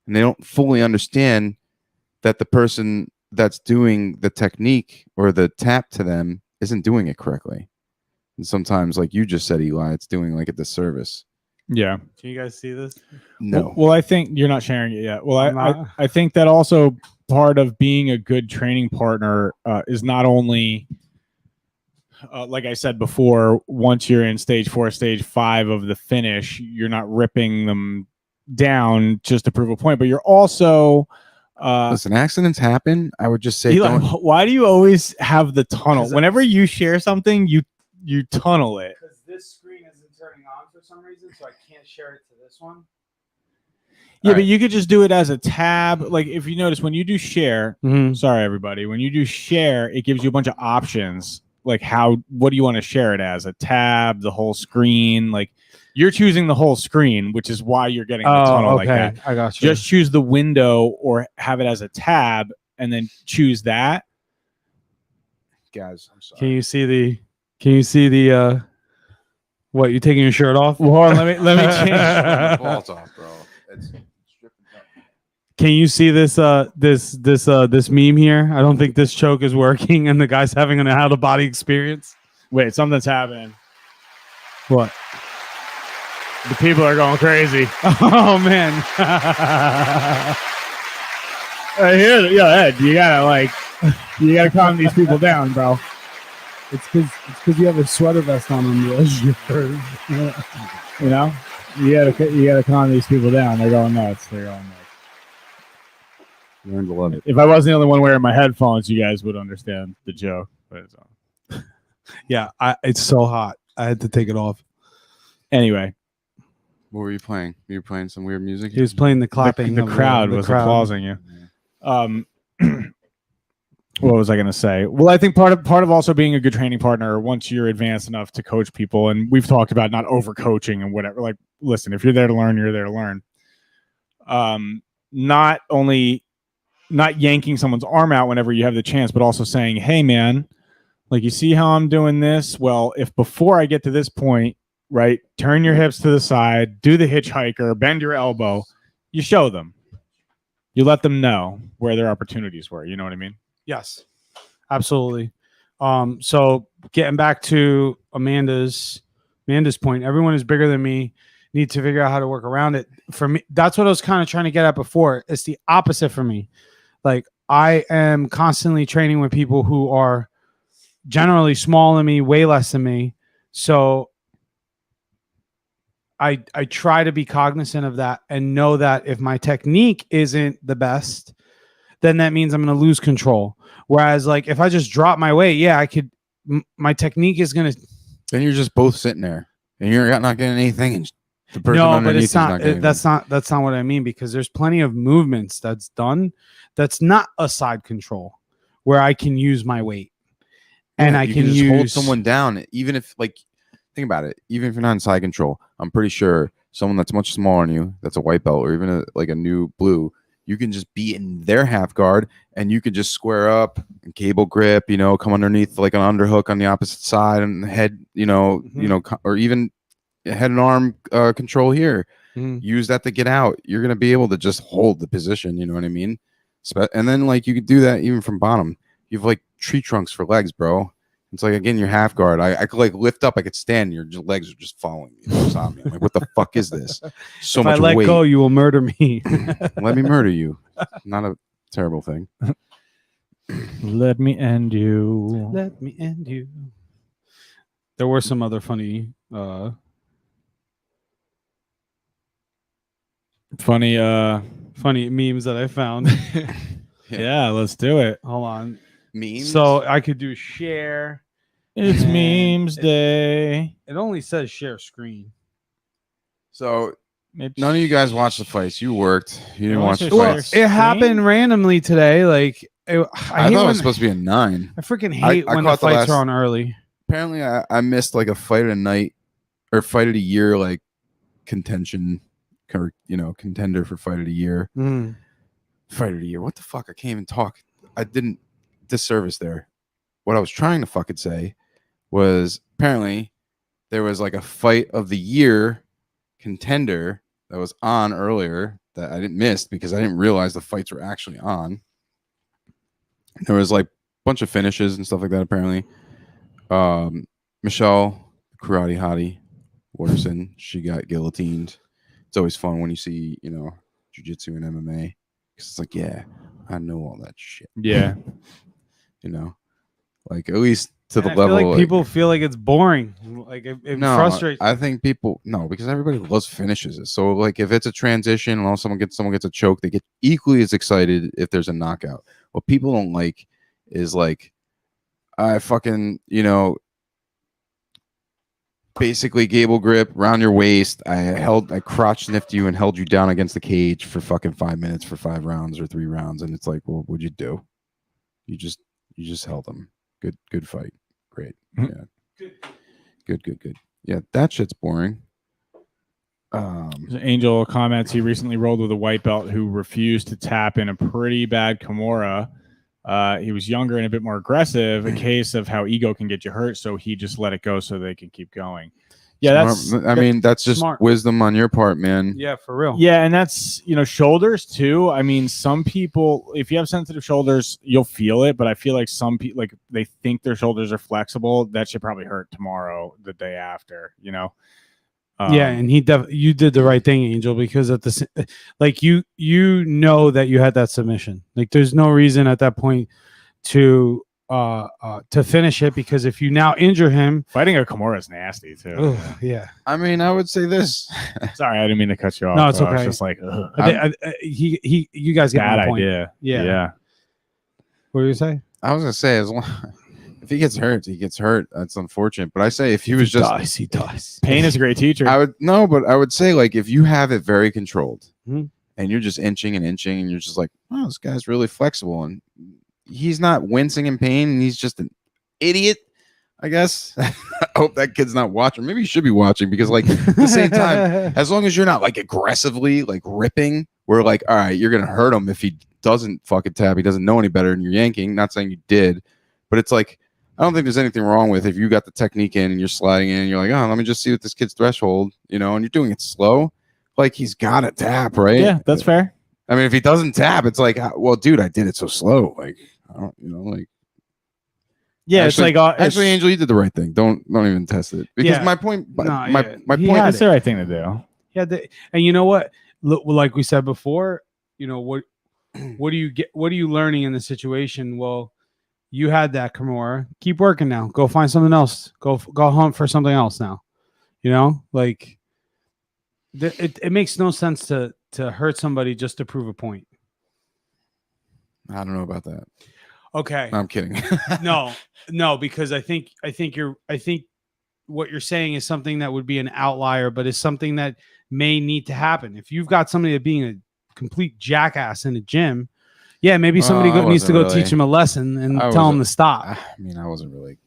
and they don't fully understand that the person that's doing the technique or the tap to them isn't doing it correctly. And sometimes, like you just said, Eli, it's doing like a disservice. Yeah. Can you guys see this? No. Well, I think you're not sharing it yet. Well, I think that also part of being a good training partner is not only, like I said before, once you're in stage 4, stage 5 of the finish, you're not ripping them down just to prove a point, but you're also listen, accidents happen. I would just say, Eli, don't. why do you always have the tunnel? Whenever you share something, you tunnel it. Because this screen isn't turning on for some reason, so I can't share it to this one. Yeah, but you could just do it as a tab. Like if you notice when you do share, Mm-hmm. sorry everybody, when you do share, it gives you a bunch of options. Like what do you want to share it as? A tab, the whole screen. Like you're choosing the whole screen, which is why you're getting the tunnel like that. I got you. Just choose the window or have it as a tab and then choose that. Guys, I'm sorry. Can you see the what, you taking your shirt off? Well, hold on, let me change. My balls off, bro. It's stripping down. Can you see this this meme here? I don't think this choke is working and the guy's having an out of body experience. Wait, something's happening. What? The people are going crazy. Oh man. Yeah, Ed, you gotta calm these people down, bro. It's because you have a sweater vest on the edge of your shirt. You know, you gotta calm these people down. They're going nuts. Learn to love it. If I wasn't the only one wearing my headphones, you guys would understand the joke. But Yeah, it's so hot. I had to take it off. Anyway, What were you playing? You were playing some weird music? He was playing the clapping. the crowd was applauding you. What was I going to say? Well, I think part of also being a good training partner, once you're advanced enough to coach people, and we've talked about not overcoaching and whatever. Like, listen, if you're there to learn, you're there to learn. Not only not yanking someone's arm out whenever you have the chance, but also saying, "Hey, man, like you see how I'm doing this? Well, if before I get to this point, right, turn your hips to the side, do the hitchhiker, bend your elbow." You show them. You let them know where their opportunities were. You know what I mean? Yes, absolutely. So getting back to Amanda's point, everyone is bigger than me. Need to figure out how to work around it. For me, that's what I was kind of trying to get at before. It's the opposite for me. Like I am constantly training with people who are generally smaller than me, way less than me. So I try to be cognizant of that and know that if my technique isn't the best, then that means I'm going to lose control. Whereas like if I just drop my weight, yeah, I could. My technique is going to. Then you're just both sitting there and you're not getting anything. And the person No, but underneath it's is not. getting That's not what I mean, because there's plenty of movements that's done. That's not a side control where I can use my weight and I you can just use hold someone down, even if like. Think about it. Even if you're not in side control, I'm pretty sure someone that's much smaller than you, that's a white belt or even like a new blue, you can just be in their half guard and you can just square up and cable grip, come underneath like an underhook on the opposite side and head, or even head and arm control here. use that to get out. You're gonna be able to just hold the position. You know what I mean? And then like you could do that even from bottom. You have like tree trunks for legs, bro. It's like again your half guard. I could like lift up. I could stand. Your legs are just following me. On me. I'm like, what the fuck is this? So if much I let weight. go, you will murder me. Let me murder you. Not a terrible thing. Let me end you. Let me end you. There were some other funny memes that I found. Yeah, let's do it. Hold on. Memes. So I could do share. It's And memes day. It only says share screen. So none of you guys watched the fights. You worked. You didn't watch the Well, fights. it happened randomly today. Like I thought it was supposed to be a 9. I freaking hate I when the caught the fights last- are on early. Apparently, I missed like a fight of a night or fight of the year, like contention, or contender for fight of the year. Fight of the year. What the fuck? I can't even talk. I didn't disservice there. What I was trying to fucking say was apparently there was like a fight of the year contender that was on earlier that I didn't miss because I didn't realize the fights were actually on. There was like a bunch of finishes and stuff like that apparently. Michelle, karate hottie, Waterson, she got guillotined. It's always fun when you see, jiu-jitsu and MMA. Because it's like, yeah, I know all that shit. Yeah. Like at least to the I level. feel like people feel like it's boring. Like it frustrates. I think people because everybody loves finishes. So like if it's a transition and someone gets a choke, they get equally as excited if there's a knockout. What people don't like is like I fucking basically gable grip around your waist. I crotch sniffed you and held you down against the cage for fucking 5 minutes for 5 rounds or 3 rounds, and it's like, well, what'd you do? You just held them. Good fight. Great. Yeah. Good. Yeah, that shit's boring. Angel comments he recently rolled with a white belt who refused to tap in a pretty bad Kimura. He was younger and a bit more aggressive, a case of how ego can get you hurt, so he just let it go so they can keep going. Yeah, that's just smart. Wisdom on your part, man. Yeah, for real. Yeah, and that's shoulders too. I mean, some people, if you have sensitive shoulders, you'll feel it, but I feel like some people like they think their shoulders are flexible. That should probably hurt tomorrow, the day after. Yeah, and you did the right thing, Angel, because at the like you that you had that submission. Like there's no reason at that point to finish it, because if you now injure him, fighting a Kimura is nasty too. Yeah. I mean, I would say this. Sorry, I didn't mean to cut you off. No, it's I was okay. just like, you guys get bad my point. idea. Yeah. What were you say? I was gonna say if he gets hurt, he gets hurt. That's unfortunate. But I say if he was just he dies. Pain is a great teacher. but I would say like if you have it very controlled Mhm. and you're just inching and you're just like, oh, this guy's really flexible and he's not wincing in pain and he's just an idiot, I guess. I hope that kid's not watching. Maybe he should be watching because like at the same time, as long as you're not like aggressively like ripping, we're like, all right, you're gonna hurt him if he doesn't fucking tap. He doesn't know any better and you're yanking. Not saying you did, but it's like I don't think there's anything wrong with if you got the technique in and you're sliding in and you're like, oh, let me just see what this kid's threshold, and you're doing it slow. Like he's got to tap, right? Yeah, that's fair. I mean, if he doesn't tap, it's like, well, dude, I did it so slow. Like, I don't, like. Yeah, actually, it's like actually, Angel, you did the right thing. Don't even test it because Yeah. my point. My point. That's the right thing to do. Yeah, and you know what? Like we said before, what do you get? What are you learning in the situation? Well, you had that Kimura. Keep working now. Go find something else. Go hunt for something else now. Like it makes no sense to hurt somebody just to prove a point. I don't know about that. Okay. No, I'm kidding. No, because I think what you're saying is something that would be an outlier, but is something that may need to happen. If you've got somebody that being a complete jackass in a gym, yeah, maybe somebody needs to go teach him a lesson and tell him to stop. I mean, I wasn't really.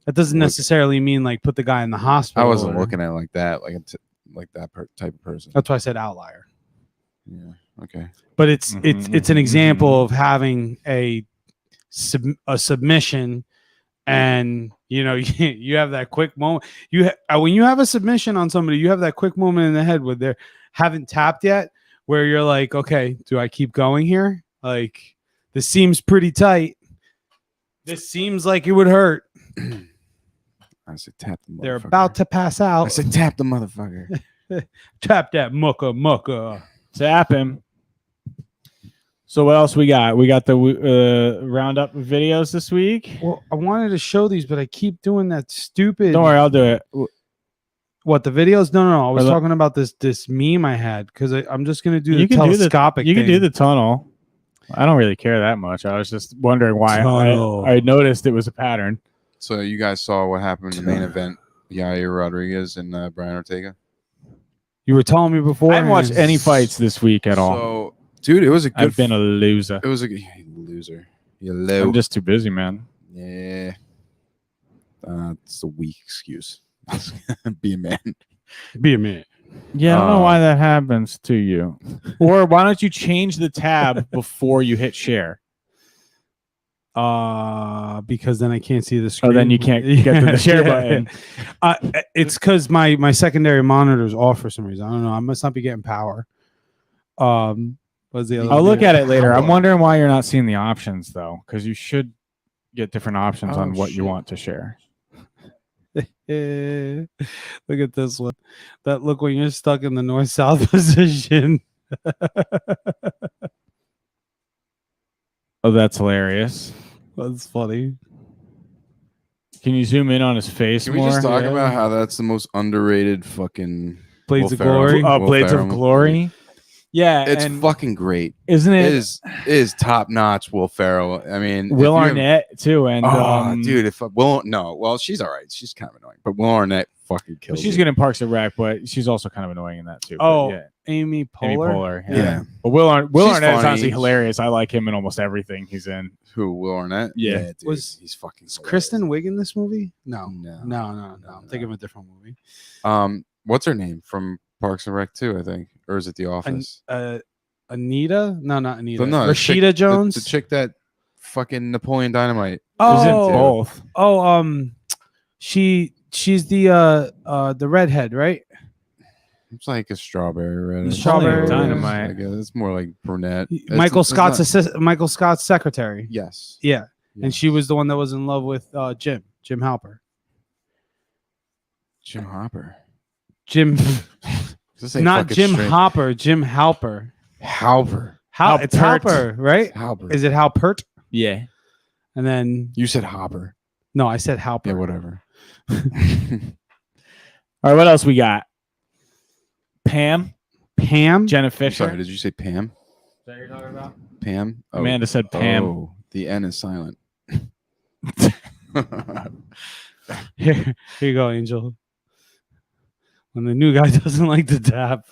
That doesn't necessarily mean like put the guy in the hospital. I wasn't looking at it like that, like that type of person. That's why I said outlier. Yeah. Okay. But it's an example of having a submission, and you have that quick moment. When you have a submission on somebody, you have that quick moment in the head where they're haven't tapped yet, where you're like, okay, do I keep going here? Like, this seems pretty tight. This seems like it would hurt. I said tap the motherfucker. They're about to pass out. I said tap the motherfucker. Tap that mucka. Tap him. So what else we got? We got the roundup videos this week. Well, I wanted to show these, but I keep doing that stupid. Don't worry, I'll do it. What, the videos? No. I was Or the- talking about this meme I had because I'm just gonna do the You can do the- telescopic. You can do thing. the tunnel. I don't really care that much. I was just wondering why Tunnel. I noticed it was a pattern. So you guys saw what happened in the main event? Yair Rodriguez and Brian Ortega. You were telling me before. I haven't watched any fights this week at all. So, dude, it was a good. I've been a loser. It was a you loser. You low. I'm just too busy, man. Yeah. It's a weak excuse. Be a man. Be a minute. Yeah, I don't know why that happens to you. Or why don't you change the tab before you hit share? Because then I can't see the screen. Oh, then you can't get to the share button. It's because my secondary monitor is off for some reason. I don't know. I must not be getting power. What's the other? I'll look video? at it later. I'm wondering why you're not seeing the options though, because you should get different options on what you want to share. Look at this one. That look when you're stuck in the north-south position. Oh, that's hilarious. That's funny. Can you zoom in on his face Can we more? just talk about how that's the most underrated fucking Blades of Will Ferrell. Glory. Will Blades of Ferrell. Glory? Yeah, It's and fucking great. isn't It it? is top notch. Will Ferrell. I mean, Will if you- Arnett too, and dude, if Will, no, well, she's all right. She's kind of annoying, but Will Arnett fucking kills. she's it. good in Parks and Rec, but she's also kind of annoying in that too. But Oh, yeah. Amy Poehler. Amy Poehler, Yeah. But Will She's Arnett is funny. honestly hilarious. I like him in almost everything he's in. Who? Will Arnett? Yeah. dude, he's fucking. Is hilarious. Kristen Wiig in this movie? No. No. I'm thinking of a different movie. What's her name from Parks and Rec too? I think, or is it The Office? Anita? No, not Anita. No, the chick- Rashida Jones. the chick that fucking Napoleon Dynamite. She's in Oh, both. she's the redhead, right? It's like a strawberry red. Strawberry Dynamite. I guess it's more like brunette. Michael It's Scott's not- Michael Scott's secretary. Yes. Yeah. Yes. And she was the one that was in love with Jim Halper. Jim Hopper. Jim, This ain't not fucking Jim straight. Hopper, Jim Halper. Halper. It's Halpert. Halper, right? Halper. Is it Halpert? Yeah. And then You said Hopper. no, I said Halper. Yeah, whatever. All right, what else we got? Pam, Pam. Jenna I'm Fisher. sorry, did you say Pam? Is that what you're talking about? Pam? Oh. Amanda said Pam. Oh, the N is silent. Here you go, Angel. When the new guy doesn't like to tap,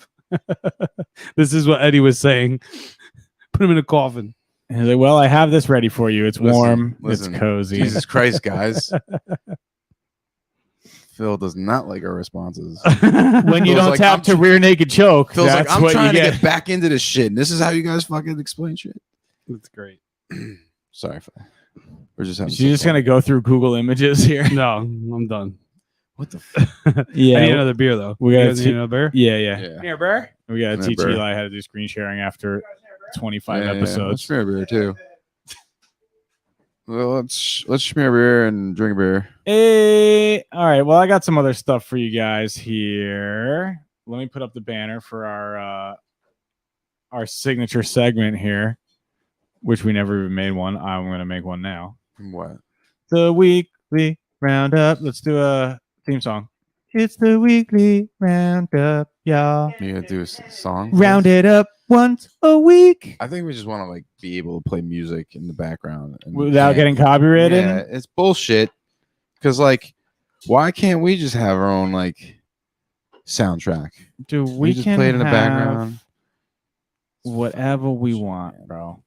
this is what Eddie was saying. Put him in a coffin. And he's like, well, I have this ready for you. It's Listen, warm. listen. It's cozy. Jesus Christ, guys. Phil does not like our responses. When you Phil's don't like, tap I'm to tr- rear naked choke, Phil's like, that's I'm what you trying to get. get back into this shit. And this is how you guys fucking explain shit. That's great. Sorry, Phil. We're just having She's just going to go through Google Images here. No, I'm done. What the I need another beer though. we You gotta guys see- need another beer. Yeah. Yeah. Here, beer. We got to Yeah, teach bro. Eli how to do screen sharing after 25 Yeah, episodes. Let's share a beer too. Well, let's share a beer and drink a beer. Hey, all right. Well, I got some other stuff for you guys here. Let me put up the banner for our signature segment here, which we never even made one. I'm going to make one now. What? The weekly roundup. Let's do a theme song. It's the weekly roundup, y'all. You gonna do a song? Round it up once a week I think we just want to like be able to play music in the background and we without can't. getting copyrighted. Yeah, it's bullshit. Because like, why can't we just have our own like soundtrack? Dude, we just can play it in the have background. whatever we want, bro.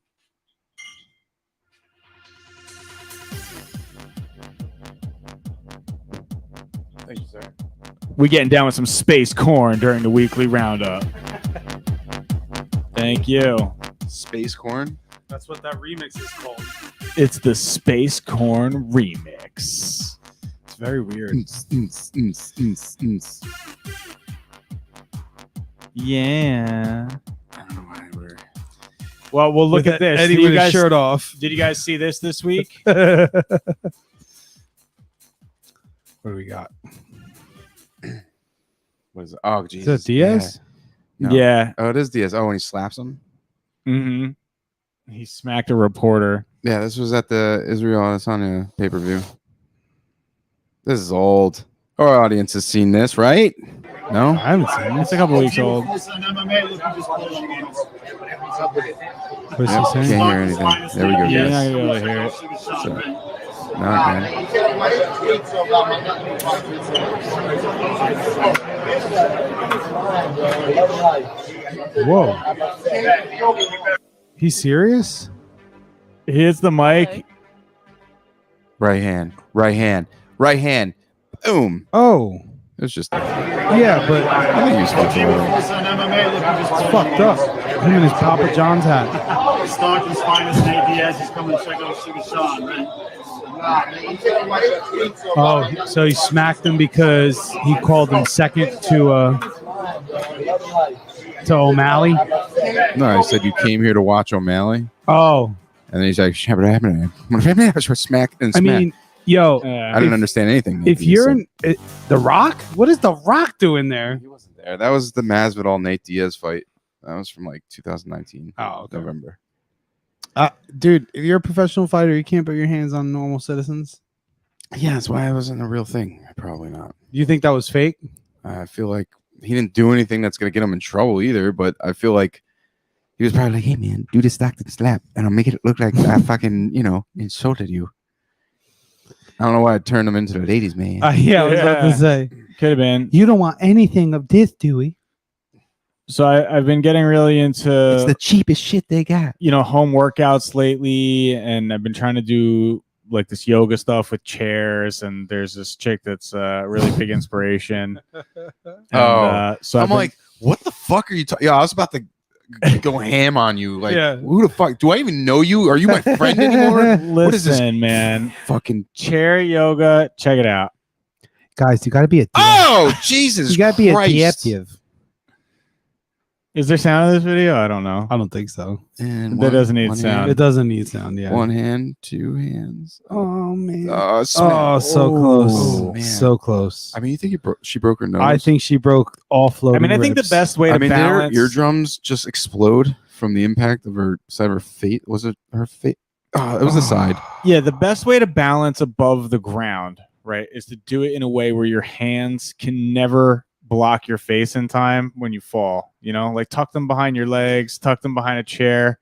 Thank you, sir. We getting down with some space corn during the weekly roundup. Thank you. Space corn. That's what that remix is called. It's the Space Corn remix. It's very weird. Yeah. I don't know why we're. Well, we'll look at this. Eddie Did with you his guys, shirt off. did you guys see this week? What do we got? What is it? Oh, Is Jesus. that Diaz? No. Yeah. Oh, it is Diaz. Oh, when he slaps him? Mm-hmm. He smacked a reporter. Yeah, this was at the Israel Adesanya pay-per-view. This is old. Our audience has seen this, right? No? I haven't seen It's this. a couple weeks old. What's he Yep, saying? can't hear anything. There we go, You're not guys. gonna be able to hear it. So, no, okay. Whoa. He's serious? He hits the mic. Right hand. Right hand. Right hand. Boom. Oh. It was just. Yeah, but I think he was fucking over. it's fucked up. Him and his Papa John's hat. Stockton's finest, Nate Diaz is coming to check out Sugar Sean, man. Oh, so he smacked him because he called him second to O'Malley. No, he said you came here to watch O'Malley. Oh, And then he's like, what happened? What happened? I was smack and I smack. mean, yo, I didn't understand anything. if he you're said. in The Rock, what does The Rock doing there? He wasn't there. That was the Masvidal Nate Diaz fight. That was from like 2019. Oh, okay. November. Dude, if you're a professional fighter, you can't put your hands on normal citizens. Yeah, that's why it wasn't a real thing. Probably not. You think that was fake? I feel like he didn't do anything that's gonna get him in trouble either. But I feel like he was probably like, "Hey man, do this Stockton slap, and I'll make it look like I fucking insulted you." I don't know why I turned him into the ladies' man. Yeah, I was about to say. Could have been. You don't want anything of this, do we? So I've been getting really into It's the cheapest shit they got. home workouts lately, and I've been trying to do like this yoga stuff with chairs, and there's this chick that's really big inspiration. And, so I'm I've been- like, what the fuck are you talking? Yeah, I was about to go ham on you. Like, Yeah. who the fuck? Do I even know you? Are you my friend anymore? What is this listen, man, fucking? chair yoga, check it out. Guys, you got to be a Oh, Jesus! you got to be Christ. adaptive. Is there sound of this video? I don't know. I don't think so. And That doesn't need one sound. hand, It doesn't need sound. Yeah. One hand, two hands. Oh man. Oh, smack. Oh, so Oh, close. man. So close. I mean, you think she broke her nose? I think she broke all floating. I mean, I think the ribs. best way to did her balance. eardrums just explode from the impact of her side of her face. Was it her face? Oh, it was the side. Yeah, the best way to balance above the ground, right, is to do it in a way where your hands can never block your face in time when you fall. Like tuck them behind your legs, tuck them behind a chair.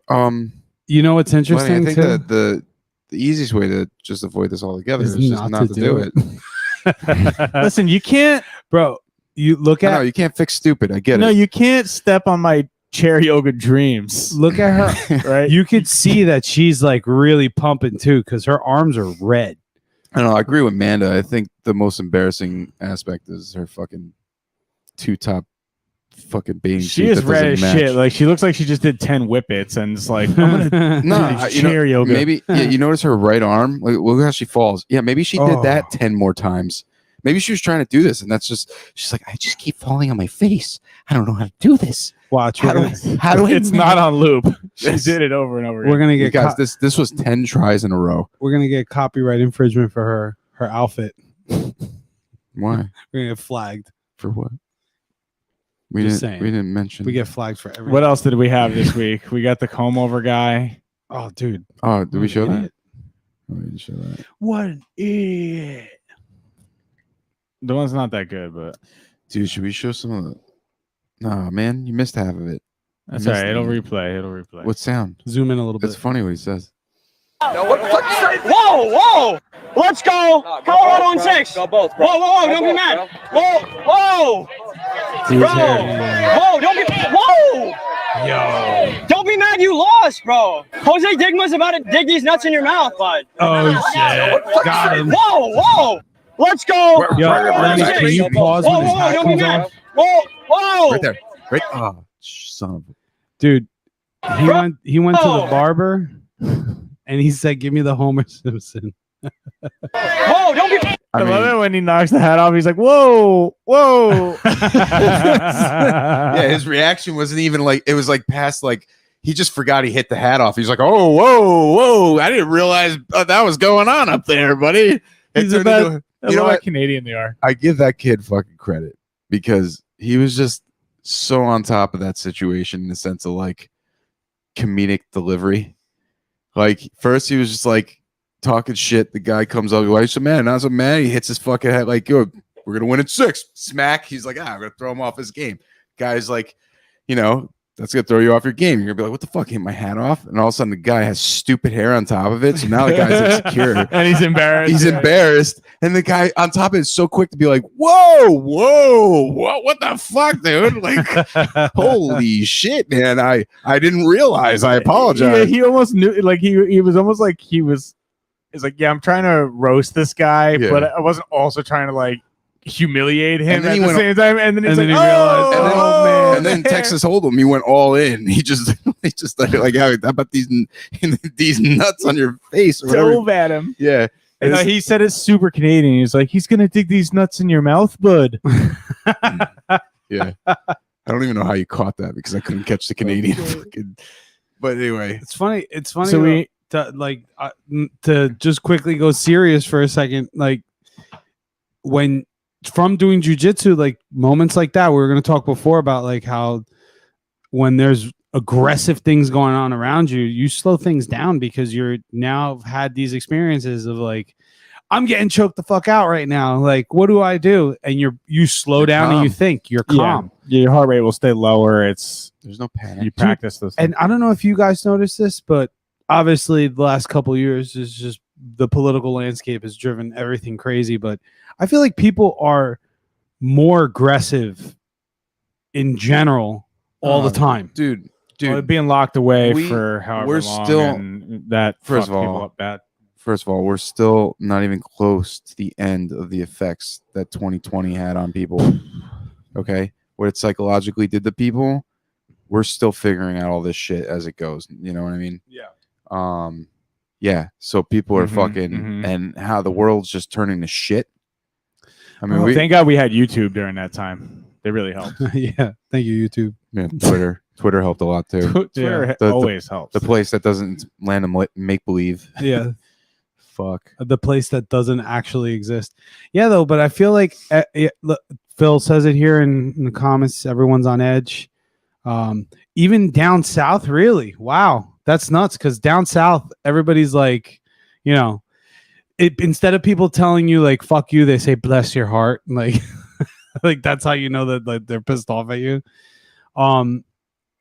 You know what's Lenny, interesting I think too? the easiest way to just avoid this altogether Is is just not to do it. Listen, you can't, Bro, you look I know at you can't fix stupid. I get no, it. you can't step on my chair yoga dreams, look at her. right? You could see that she's like really pumping too because her arms are red. I don't know. I agree with Amanda. I think the most embarrassing aspect is her fucking two top fucking bathing She suit is that red doesn't as match. shit. Like she looks like she just did 10 whippets and it's like, I'm gonna No, do chair yoga. Maybe you notice her right arm. Like, look how she falls. Yeah, maybe she did that 10 more times. Maybe she was trying to do this, and that's just she's like, I just keep falling on my face. I don't know how to do this. Watch, How do I It's not on loop. She Yes. did it over and over again. we're gonna You get guys, this was 10 tries in a row. we're gonna get copyright infringement for her outfit. Why? We're gonna get flagged. For what? We Just didn't. saying. We didn't mention. We get flagged for everything. What else did we have this week? We got the comb over guy. Oh, dude. Oh, did we show that? Idiot. Oh, we didn't show that. What an idiot. The one's not that good, but Dude, should we show some of the? No, man, you missed half of it. that's missed all right. It'll it. replay. It'll replay. What sound? Zoom in a little bit. It's funny what he says. Whoa, whoa! Let's go! Colorado on 6! Go both, bro. Whoa, whoa, whoa, don't be mad! Whoa, whoa! Dude's Bro! hair. Whoa, don't be whoa! Yo. Don't be mad you lost, bro! Jose Digma's about to dig these nuts in your mouth, bud. Oh shit. Got him. Whoa, whoa! Let's go! Yo, Lenny, Six. can you pause Whoa, when his whoa, hat don't be comes mad! off? Whoa, whoa! Right there. Right. Oh, son of a. Dude, he went to the Bro. barber and he said, give me the Homer Simpson. Whoa, don't be I love it when he knocks the hat off. He's like, "Whoa, whoa!" Yeah, his reaction wasn't even like it was like past like he just forgot he hit the hat off. He's like, "Oh, whoa, whoa! I didn't realize that was going on up there, buddy." He's It turned about. into- I you know love how what? Canadian they are. I give that kid fucking credit because he was just so on top of that situation in the sense of like comedic delivery. Like first he was just like talking shit. The guy comes up, why you so mad? Not so mad. He hits his fucking head like, yo, we're gonna win in 6. Smack. He's like, I'm gonna throw him off his game. Guy's like, that's gonna throw you off your game. You're gonna be like, what the fuck? Hit my hat off? And all of a sudden the guy has stupid hair on top of it. So now the guy's insecure. And he's embarrassed. He's embarrassed. And the guy on top of it is so quick to be like, whoa, what the fuck, dude? Like, holy shit, man. I didn't realize. I apologize. Yeah, he almost knew. Like he was almost like he was. It's like, yeah, I'm trying to roast this guy, Yeah. but I wasn't also trying to like humiliate him And then at he the went- same time. And then he's and like, then he realized, oh, man. And then Texas Hold'em, he went all in. He just like, how about these nuts on your face or whatever? dove at him. Yeah. And he said it's super Canadian. He's like, he's gonna dig these nuts in your mouth, bud. Yeah. I don't even know how you caught that because I couldn't catch the Canadian. Fucking, but anyway. It's funny. It's funny. So we to just quickly go serious for a second. Like when from doing jujitsu, like moments like that, we were going to talk before about like how when there's aggressive things going on around you, you slow things down because you're now had these experiences of like, I'm getting choked the fuck out right now. Like, what do I do? And you slow You're down calm. and you think you're calm. Yeah, your heart rate will stay lower. There's no panic. You practice this. And I don't know if you guys noticed this, but obviously the last couple of years is just the political landscape has driven everything crazy. But I feel like people are more aggressive in general all the time. Dude. Well, being locked away we- for however we're long, still- and that first fucked of people all, up bad. First of all, we're still not even close to the end of the effects that 2020 had on people. Okay? What it psychologically did to people, we're still figuring out all this shit as it goes. You know what I mean? Yeah. Yeah. So people are Mhm, fucking mhm. and how the world's just turning to shit. I mean, Well, thank God we had YouTube during that time. They really helped. Yeah. Thank you, YouTube. Twitter helped a lot too. Twitter The- always helps. The place that doesn't land them make believe. Yeah. Fuck. The place that doesn't actually exist. Yeah, though, but I feel like look, Phil says it here in the comments. Everyone's on edge. Even down south, really. Wow, that's nuts. Because down south, everybody's like, instead of people telling you like "fuck you," they say "bless your heart." Like, like that's how you know that like, they're pissed off at you.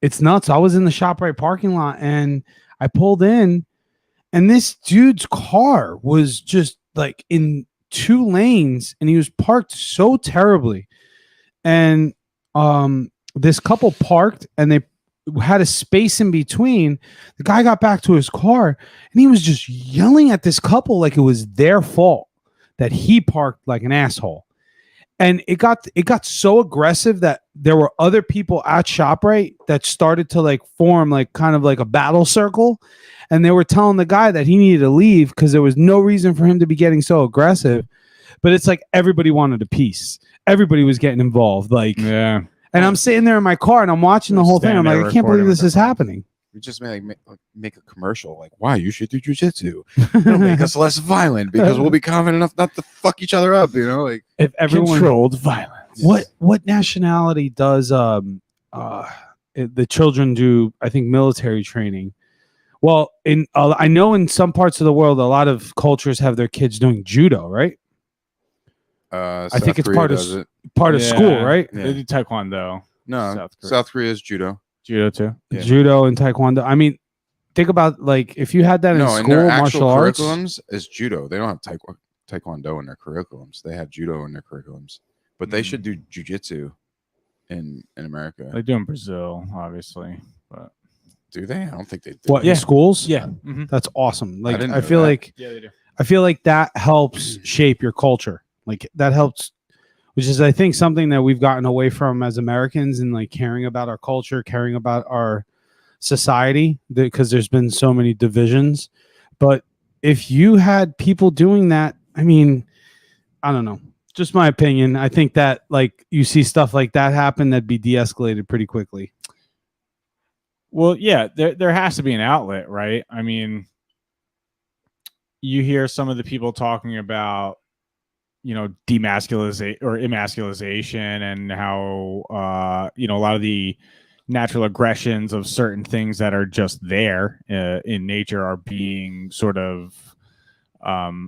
It's nuts. I was in the ShopRite parking lot and I pulled in. And this dude's car was just like in 2 lanes and he was parked so terribly. And this couple parked and they had a space in between. The guy got back to his car and he was just yelling at this couple like it was their fault that he parked like an asshole. And it got so aggressive that there were other people at ShopRite that started to like form like kind of like a battle circle. And they were telling the guy that he needed to leave because there was no reason for him to be getting so aggressive. But it's like everybody wanted a piece. Everybody was getting involved. Like, yeah. And I'm sitting there in my car and I'm watching the whole thing. I'm like, I can't believe this is happening. We just make a commercial like, why you should do jujitsu. It'll make us less violent because we'll be confident enough not to fuck each other up. Like If everyone controlled violence. What nationality does the children do? I think military training. Well, I know in some parts of the world, a lot of cultures have their kids doing judo, right? I think it's part of school, right? They do taekwondo. No, South Korea. South Korea is judo. Judo too. Yeah. Judo and taekwondo. I mean, think about like if you had that in In school, their martial actual arts. curriculums is judo. They don't have taekwondo in their curriculums. They have judo in their curriculums, but they should do jujitsu in America. They do in Brazil, obviously. But Do they? I don't think they do. What Yeah. in schools? yeah. That's awesome. Like didn't I know feel that. like Yeah, they do. I feel like that helps shape your culture. Like that helps, which is I think something that we've gotten away from as Americans and like caring about our culture, caring about our society because there's been so many divisions. But if you had people doing that, I mean, I don't know. Just my opinion. I think that like you see stuff like that happen, that'd be de-escalated pretty quickly. Well, yeah, there has to be an outlet, right? I mean, you hear some of the people talking about, demasculization or emasculization, and how a lot of the natural aggressions of certain things that are just there in nature are being sort of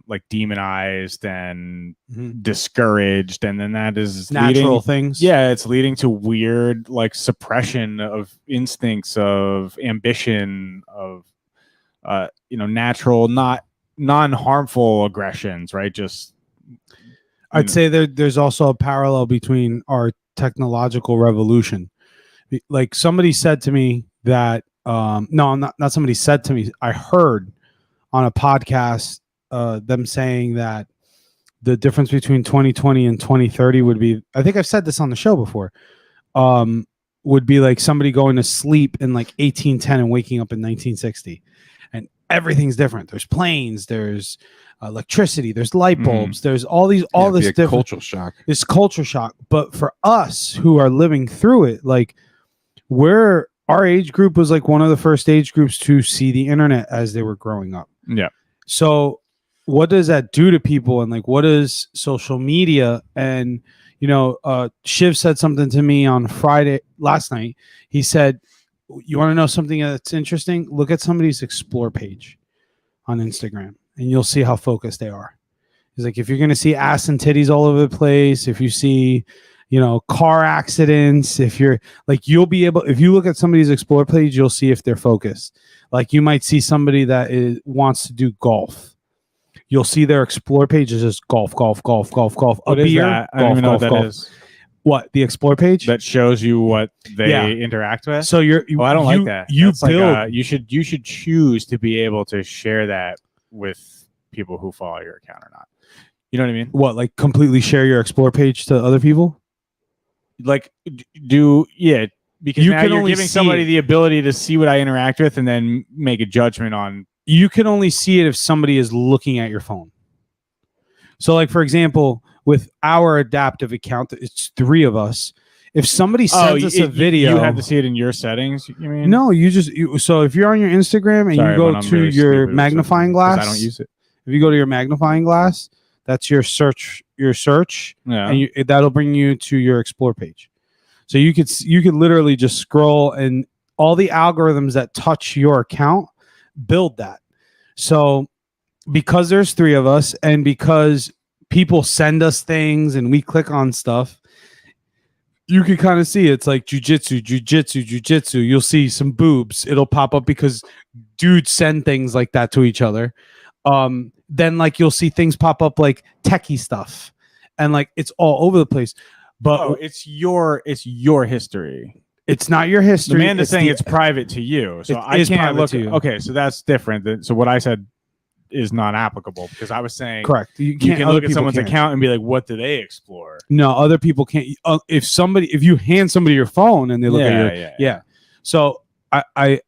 like demonized and discouraged, and then that is Natural things. Yeah, it's leading to weird like suppression of instincts, of ambition, of natural, not non-harmful aggressions, right? Just I'd say there's also a parallel between our technological revolution. Like somebody said to me that no, not somebody said to me, I heard on a podcast them saying that the difference between 2020 and 2030 would be, I think I've said this on the show before, would be like somebody going to sleep in like 1810 and waking up in 1960, and everything's different. There's planes, there's electricity, there's light bulbs, there's all this different cultural shock. This culture shock. But for us who are living through it, like our age group was like one of the first age groups to see the internet as they were growing up. Yeah. So what does that do to people? And like, what is social media? And, Shiv said something to me on Friday last night. He said, you want to know something that's interesting? Look at somebody's explore page on Instagram and you'll see how focused they are. He's like, if you're going to see ass and titties all over the place, if you see, car accidents, if you're like, you'll be able, if you look at somebody's explore page, you'll see if they're focused. Like you might see somebody that wants to do golf. You'll see their explore page is just golf, golf, golf, golf, golf. What is that? I don't even know what that is. What, the explore page? That shows you what they interact with. So I don't like that. You That's build. like, you should choose to be able to share that with people who follow your account or not. You know what I mean? What, like completely share your explore page to other people? Like because You now can you're only giving see somebody it. the ability to see what I interact with and then make a judgment on. You can only see it if somebody is looking at your phone. So like, for example, with our adaptive account, it's 3 of us. If somebody sends us a video, you have to see it in your settings. You mean? No, so if you're on your Instagram and you go to your magnifying glass, I don't use it. If you go to your magnifying glass, that's your search, yeah. and that'll bring you to your explore page. So you could literally just scroll, and all the algorithms that touch your account build that. So because there's 3 of us, and because people send us things and we click on stuff, you can kind of see it's like jujitsu. You'll see some boobs. It'll pop up because dudes send things like that to each other. Then like you'll see things pop up like techie stuff, and like it's all over the place. But it's your history. It's not your history. The man is saying it's private to you, so I can't look. Okay, so that's different. So what I said is not applicable, because I was saying correct. You can look at someone's account and be like, what do they explore? No, other people can't. If you hand somebody your phone and they look at your So I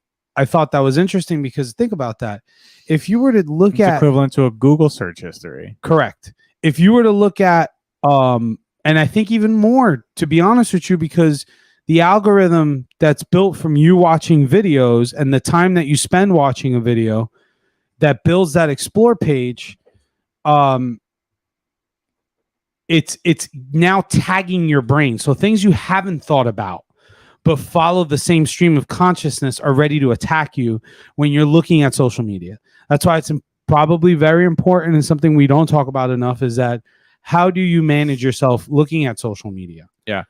thought that was interesting, because think about that. If you were to look it's equivalent to a Google search history. Correct. If you were to look at and I think even more, to be honest with you, because the algorithm that's built from you watching videos and the time that you spend watching a video that builds that explore page, it's now tagging your brain. So things you haven't thought about but follow the same stream of consciousness are ready to attack you when you're looking at social media. That's why it's probably very important, and something we don't talk about enough, is that how do you manage yourself looking at social media? Yeah.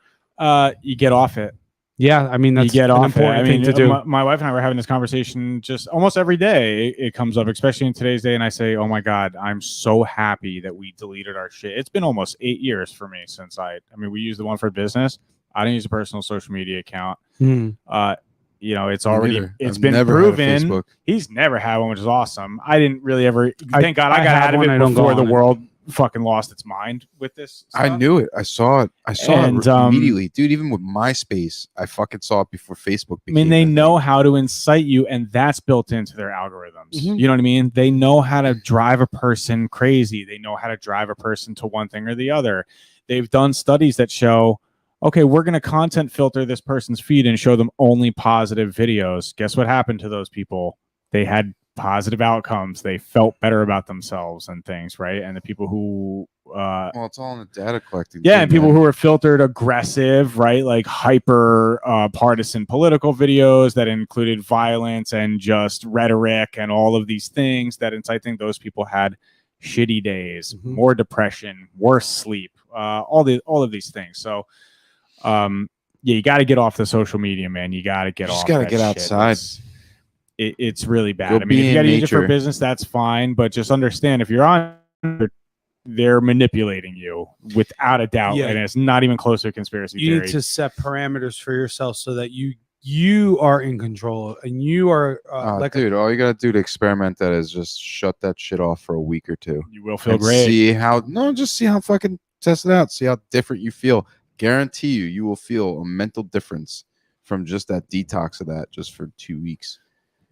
You get off it. Yeah, I mean, that's an important thing to do. My wife and I were having this conversation just almost every day. It comes up, especially in today's day, and I say, oh my God, I'm so happy that we deleted our shit. It's been almost 8 years for me since we use the one for business. I didn't use a personal social media account. It's already, it's been proven. He's never had one, which is awesome. I didn't really ever, thank God I got out of it before the world fucking lost its mind with this stuff. I knew it. I saw it. I saw it immediately, dude. Even with MySpace, I fucking saw it before Facebook became. I mean, they know how to incite you, and that's built into their algorithms. You know what I mean? They know how to drive a person crazy. They know how to drive a person to one thing or the other. They've done studies that show, okay, we're going to content filter this person's feed and show them only positive videos. Guess what happened to those people? They had positive outcomes. They felt better about themselves and things, right? And the people who well, it's all in the data collecting. Yeah, and people who are filtered aggressive, right? Like hyper partisan political videos that included violence and just rhetoric and all of these things that inciting those people had shitty days, more depression, worse sleep, all of these things. So yeah, you got to get off the social media, man. You got to get off. Just got to get outside. It's really bad. I mean, if you got to use it for business, that's fine. But just understand, if you're on, they're manipulating you without a doubt, and it's not even close to a conspiracy theory. You need to set parameters for yourself so that you are in control and you are dude. All you gotta do to experiment that is just shut that shit off for a week or two. You will feel great. Just see how fucking test it out. See how different you feel. Guarantee you will feel a mental difference from just that detox of that just for 2 weeks.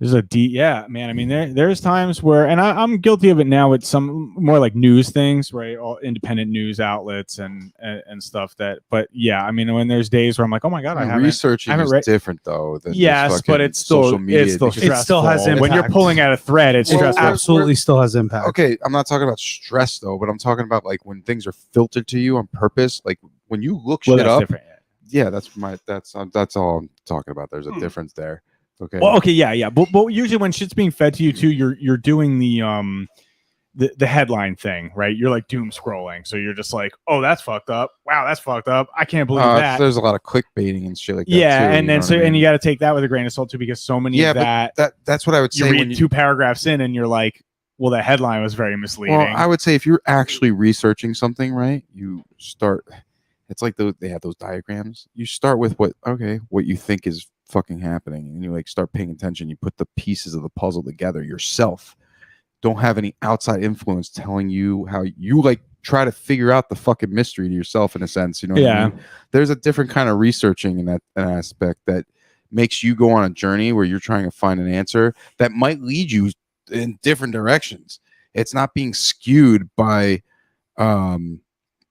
There's yeah, man. I mean, there's times where, and I'm guilty of it now with some more like news things, right? All independent news outlets and stuff but yeah, I mean, when there's days where I'm like, oh my God, researching is different though. Than yes, but it's still stressful. It still has impact. When you're pulling at a thread, it's stressful. Absolutely still has impact. Okay, I'm not talking about stress though, but I'm talking about like when things are filtered to you on purpose, like when you look shit up. Yeah, that's all I'm talking about. There's a difference there. Okay. Well, okay, yeah, but usually when shit's being fed to you too, you're doing the headline thing, right? You're like doom scrolling, so you're just like, oh, that's fucked up. Wow, that's fucked up. I can't believe that. There's a lot of clickbaiting and shit like that. Yeah, too, and then and you got to take that with a grain of salt too, because so many of that's what I would say. You read 2 paragraphs in, and you're like, well, the headline was very misleading. Well, I would say if you're actually researching something, right? You start. It's like they have those diagrams. You start with what you think is fucking happening, and you like start paying attention. You put the pieces of the puzzle together yourself. Don't have any outside influence telling you how you like try to figure out the fucking mystery to yourself in a sense. You know what I mean? There's a different kind of researching in that aspect that makes you go on a journey where you're trying to find an answer that might lead you in different directions. It's not being skewed by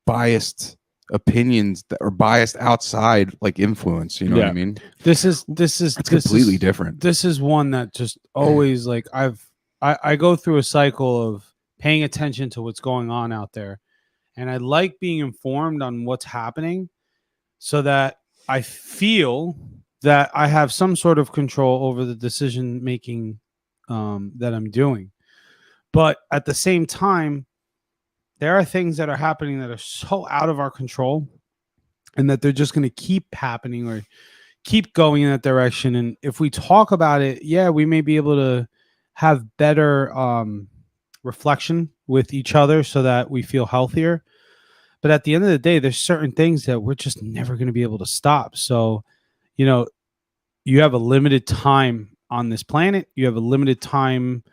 biased opinions that are biased outside like influence, you know what I mean? It's completely different. This is one that just always like I go through a cycle of paying attention to what's going on out there, and I like being informed on what's happening so that I feel that I have some sort of control over the decision making that I'm doing. But at the same time, there are things that are happening that are so out of our control and that they're just going to keep happening or keep going in that direction. And if we talk about it, we may be able to have better reflection with each other so that we feel healthier. But at the end of the day, there's certain things that we're just never going to be able to stop. So, you have a limited time on this planet. You have a limited time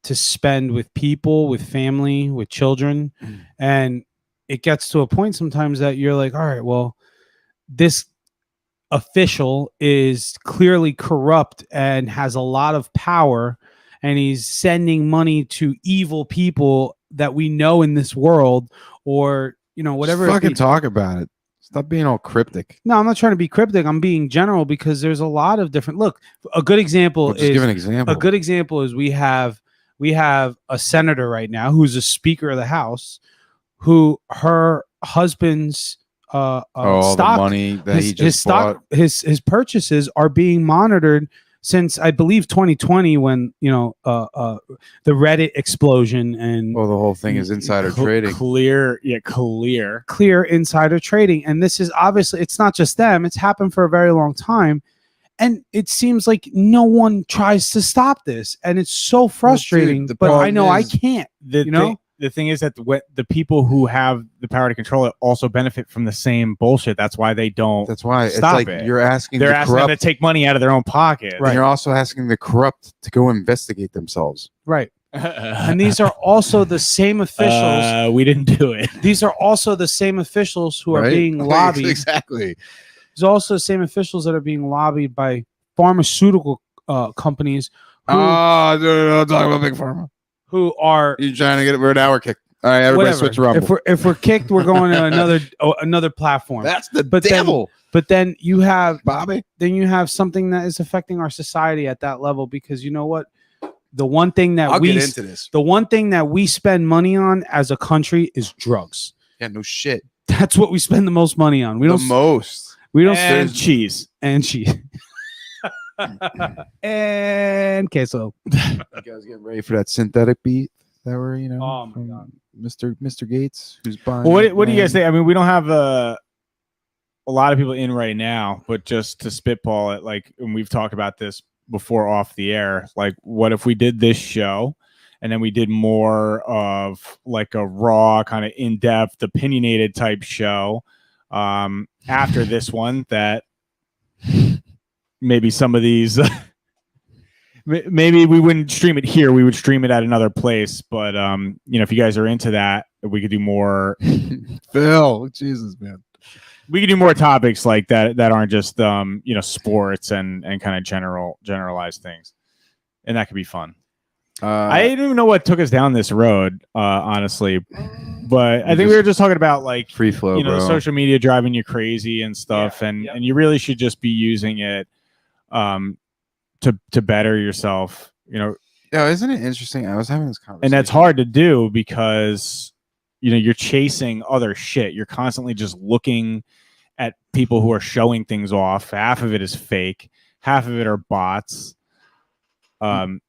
to spend with people, with family, with children. And it gets to a point sometimes that you're like, all right, well, this official is clearly corrupt and has a lot of power, and he's sending money to evil people that we know in this world, or, whatever. Just fucking talk about it. Stop being all cryptic. No, I'm not trying to be cryptic. I'm being general because there's a lot of different. Look, a good example is give an example. A good example is we have a senator right now who's a speaker of the House, who her husband's stock, the money that he just bought. His purchases are being monitored since I believe 2020, when the Reddit explosion and the whole thing is insider trading. Clear insider trading, and this is obviously, it's not just them; it's happened for a very long time. And it seems like no one tries to stop this. And it's so frustrating, but I know I can't. The thing is that the people who have the power to control it also benefit from the same bullshit. That's why they don't. That's why stop it's like you're asking. They're asking them to take money out of their own pocket. Right. And you're also asking the corrupt to go investigate themselves. Right. And these are also the same officials. We didn't do it. These are also the same officials who are Right? being lobbied. Exactly. There's also the same officials that are being lobbied by pharmaceutical companies who, Don't talk about Big Pharma. who are You trying to get it? We're an hour kick. All right, everybody whatever. switch Rumble. If we're kicked, we're going to another platform. That's the But devil, But then you have Bobby. something that is affecting our society at that level, because you know what? The one thing that I'll get into this. the one thing that we spend money on as a country is drugs. Yeah, no shit. That's what we spend the most money on. We The don't most. we don't And spend cheese. and cheese. And queso. You guys getting ready for that synthetic beat that we're, Oh my from God. Mr. Gates, who's buying. Well, what do you guys land? think? I mean, we don't have a lot of people in right now, but just to spitball it, like, and we've talked about this before off the air, like, what if we did this show and then we did more of like a raw kind of in-depth opinionated type show after this one, that maybe some of these maybe we wouldn't stream it here, we would stream it at another place, but if you guys are into that, we could do more Phil, Jesus, man. we could do more topics like that aren't just sports and kind of generalized things, and that could be fun. I didn't even know what took us down this road, honestly, but I think we were just talking about like free flow, bro. the social media driving you crazy and stuff, and you really should just be using it to better yourself, Yeah, isn't it interesting? I was having this conversation, and that's hard to do because you're chasing other shit. You're constantly just looking at people who are showing things off. Half of it is fake, half of it are bots. And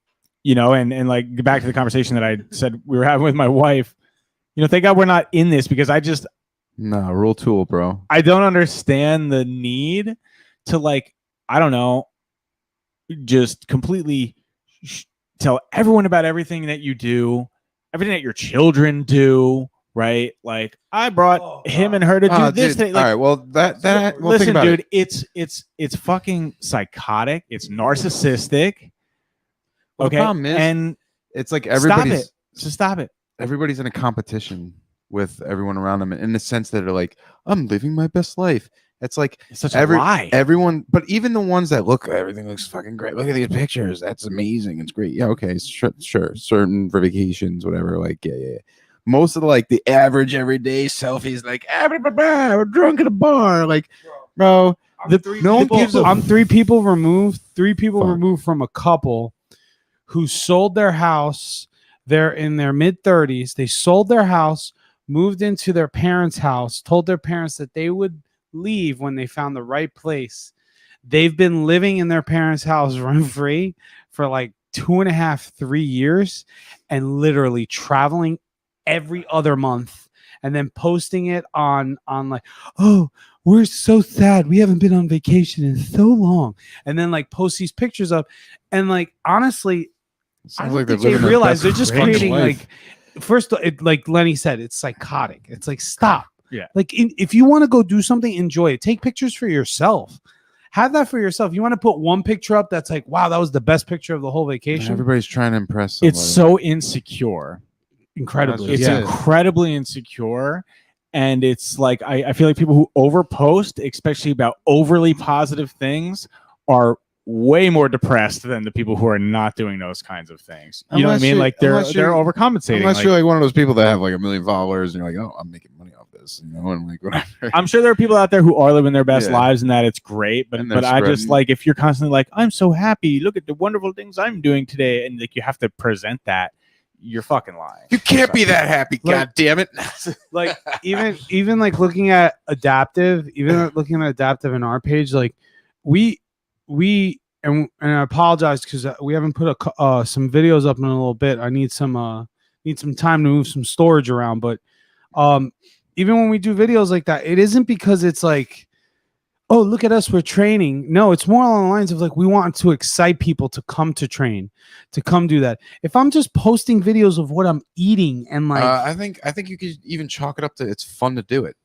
like back to the conversation that I said we were having with my wife. Thank God we're not in this, because no rule tool, bro. I don't understand the need to, like, I don't know, just completely tell everyone about everything that you do, everything that your children do, right? Like, I brought him and her to do this thing. Like, all right, well, that we'll listen, think about dude, it. it's fucking psychotic. It's narcissistic. Well, okay, the problem is, and it's like everybody's stop it. Just stop it. Everybody's in a competition with everyone around them, in the sense that they're like, I'm living my best life. It's like It's such a lie. Everyone, but even the ones that everything looks fucking great. Look at these pictures. That's amazing. It's great. Yeah, okay, sure. Certain vacations, whatever. Like, yeah. Most of the average everyday selfies, like, we're drunk at a bar. Like, bro, no one gives a I'm three people removed Fuck. from a couple who sold their house. They're in their mid-30s. They sold their house, moved into their parents' house, told their parents that they would leave when they found the right place. They've been living in their parents' house rent-free for like 2.5, 3 years, and literally traveling every other month, and then posting it on like, oh, we're so sad, we haven't been on vacation in so long, and then like post these pictures up, and like, honestly, I don't think they realize they're just creating like, first, like Lenny said, it's psychotic. It's like, stop. Yeah. Like, if you want to go do something, enjoy it. Take pictures for yourself. Have that for yourself. You want to put one picture up that's like, wow, that was the best picture of the whole vacation. Everybody's trying to impress somebody. It's so insecure. Incredibly. It's Yeah. incredibly insecure. And it's like, I feel like people who overpost, especially about overly positive things, are way more depressed than the people who are not doing those kinds of things. You know what I mean? Like, they're overcompensating. Unless you're like one of those people that have like 1 million followers, and you're like, oh, I'm making money off this, and like, whatever. I'm sure there are people out there who are living their best Yeah. lives, and that it's great. But And they're I just spreading- like, if you're constantly like, I'm so happy, look at the wonderful things I'm doing today, and like you have to present that, you're fucking lying. You can't be that happy, Like- god damn it. Like, even like looking at adaptive in our page, like we and I apologize because we haven't put some videos up in a little bit. I need some time to move some storage around, but even when we do videos like that, it isn't because it's like, oh, look at us, we're training. No, it's more along the lines of like, we want to excite people to come to train, to come do that. If I'm just posting videos of what I'm eating and like, I think you could even chalk it up to it's fun to do it.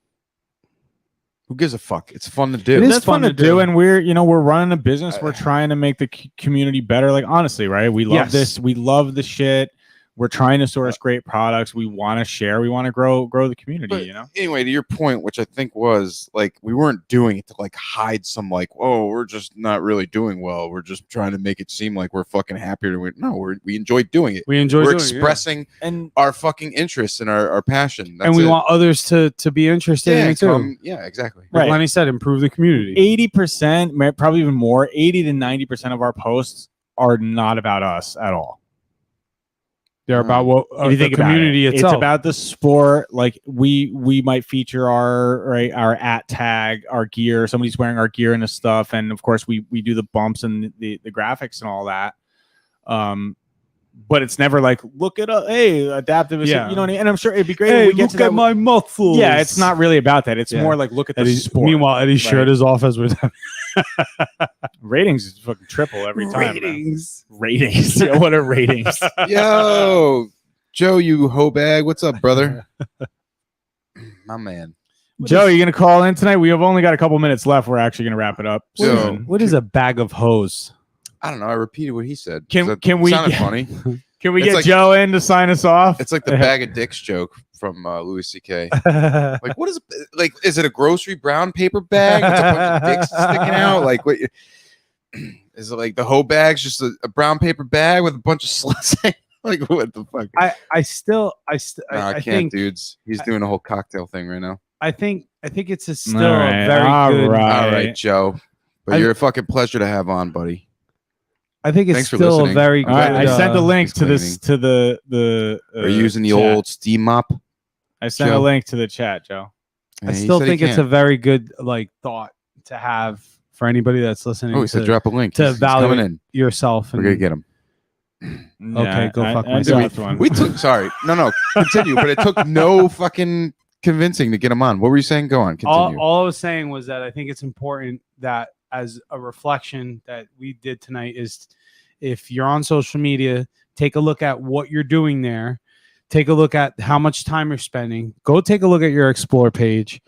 Who gives a fuck? It's fun to do. It is It's fun to do, and we're running a business. We're trying to make the community better. Like, honestly, right? We love Yes. this. We love the shit. we're trying to source great products. We want to share. We want to grow the community. But You know. anyway, to your point, which I think was like we weren't doing it to like hide some like, oh, we're just not really doing well. We're just trying to make it seem like we're fucking happier. We enjoy doing it. We enjoy We're doing it, expressing And our fucking interests and our passion. That's and we it. want others to be interested in it too. Yeah, exactly. Like Right. Lenny said, improve the community. 80%, probably even more, 80 to 90% of our posts are not about us at all. They're about what If you the think about community it, itself. it's about the sport. Like we might feature our at tag, our gear. Somebody's wearing our gear and the stuff, and of course we do the bumps and the graphics and all that. But it's never like look at adaptive. Yeah. You know what I mean? And I'm sure it'd be great Hey, if we get look to that. at my muscles. Yeah, it's not really about that. It's Yeah. more like look at the Eddie's, sport. meanwhile, Eddie's shirt Right. is off as we're Ratings is fucking triple every time. ratings. Ratings. Yeah, what are ratings? Yo, Joe, you hoe bag. What's up, brother? My man. Joe, you gonna call in tonight? We have only got a couple minutes left. We're actually gonna wrap it up. So- What is a bag of hose? I don't know. I repeated what he said. Can It we sounded get- funny? Can we It's get like- Joe in to sign us off? It's like the bag of dicks joke from Louis C.K. Like, what is like? Is it a grocery brown paper bag with a bunch of dicks sticking out? Like, what? Is it like the hoe bag's just a brown paper bag with a bunch of sluts? Like, what the fuck? I still No, I can't, think dudes. He's doing a whole cocktail thing right now. I think it's a still All right, a very all good. right. All right, Joe. But I- you're a fucking pleasure to have on, buddy. I think it's Thanks for still a listening. very I'm All good. right, I sent the link to this explaining. to the. Are you using the chat. old steam mop? I sent Joe? a link to the chat, Joe. I Yeah, he still said he think it's a can't. very good like thought to have for anybody that's listening. Oh, he said to drop a link. to He's coming evaluate in. yourself. We're And gonna get him. Okay, go fuck I myself. dropped one. We took. Sorry, no. Continue. But it took no fucking convincing to get him on. What were you saying? Go on. Continue. all I was saying was that I think it's important that as a reflection that we did tonight is if you're on social media, take a look at what you're doing there. Take a look at how much time you're spending. Go take a look at your explore page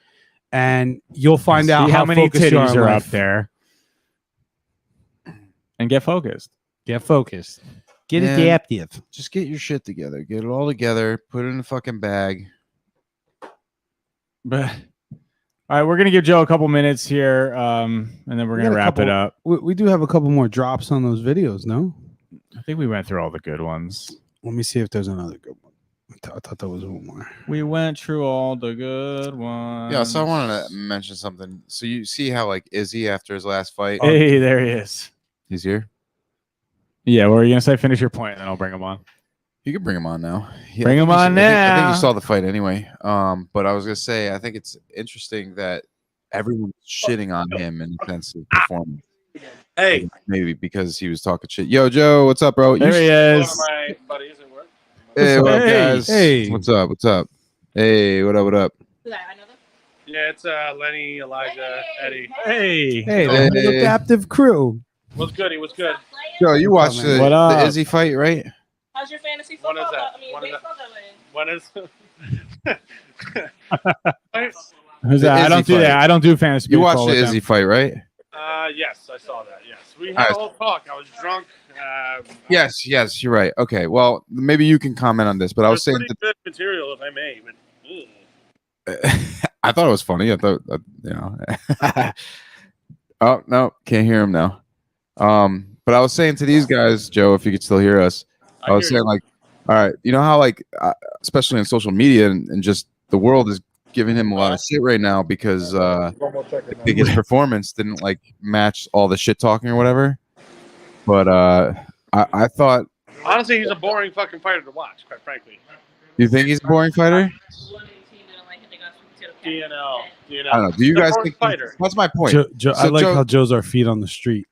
and you'll find out See how many focused you titties in are life. up there, and get focused. Get focused. Get Man. adaptive. Just get your shit together. Get it all together. Put it in a fucking bag. But all right, we're gonna give Joe a couple minutes here, and then we're We gonna got a wrap it couple- up. We do have a couple more drops on those videos, no? I think we went through all the good ones. Let me see if there's another good one. I thought there was one more. We went through all the good ones. Yeah. So I wanted to mention something. So you see how like Izzy after his last fight, Hey, there he is. he's here. Yeah, what were you gonna say? Finish your point, and then I'll bring him on. You can bring him on now. Bring him on I think now. you saw the fight anyway. But I was gonna say I think it's interesting that everyone's shitting on him in the sense of performance. Hey, Maybe because he was talking shit. Yo, Joe, what's up, bro? There he is. my buddies at work. Hey, what up, Hey, guys? hey. What's up? What's up? Hey, what up? What up? Yeah, it's Lenny, Elijah, Eddie. Hey, Hey, Hey. the adaptive crew. What's good? He was good. Joe, you watched man. What the up? Izzy fight, right? How's your fantasy When football? is that? I mean, When is baseball going? When is? who's The that? I Izzy don't do fight. that. I don't do fantasy. You baseball watched the with Izzy them. fight, right? Yes, I saw that. Yes, we had Alright. a whole talk. I was drunk. Yes, you're right. Okay, well, maybe you can comment on this, but I was saying pretty good material, if I may. But, that I thought it was funny. I thought, you know. Oh no, can't hear him now. But I was saying to these guys, Joe, if you could still hear us, I was saying like, all right, you know how like, especially on social media and just the world is giving him a lot of shit right now because the biggest performance didn't like match all the shit talking or whatever. But I thought, honestly, he's a boring fucking fighter to watch. Quite frankly, you think he's a boring fighter? DNL. I don't know. Do you He's a guys boring think? fighter? That's my point. I So like Joe- how Joe's our feet on the street.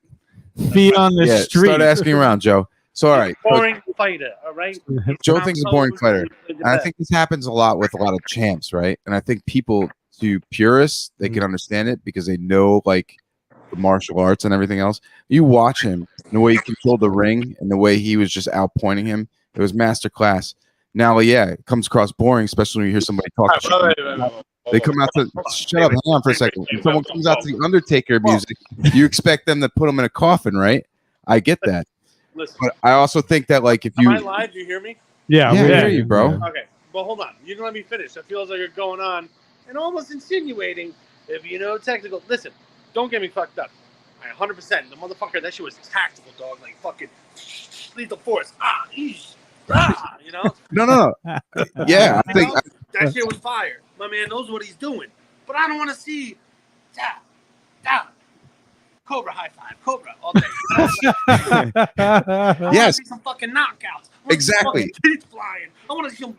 Feet on the Yeah, street. start asking around, Joe. So all right, so Boring fighter. All right. Joe thinks he's a boring fighter. And I think this happens a lot with a lot of champs, right? And I think people, to purists, they can understand it because they know like the martial arts and everything else. You watch him, and the way he controlled the ring and the way he was just outpointing him, it was master class. Now, yeah, it comes across boring, especially when you hear somebody talk. shit. They come out to shut up. Hang on for a second. When someone comes out to the Undertaker music, you expect them to put him in a coffin, right? I get that, Listen, but I also think that like if am I you, live? Do you hear me? Yeah, Yeah, we I hear hear you, bro. Yeah. Okay, but hold on. You can let me finish. That feels like you're going on and almost insinuating if you know technical. Listen, don't get me fucked up. 100%. The motherfucker, that shit was tactical, dog. Like fucking lethal force. You know? No. Yeah, I You think know? That shit was fire. My man knows what he's doing. But I don't want to see down. Cobra high five, Cobra all day. I want to yes, see some fucking knockouts. I wanna exactly. see some teeth flying. I want to see some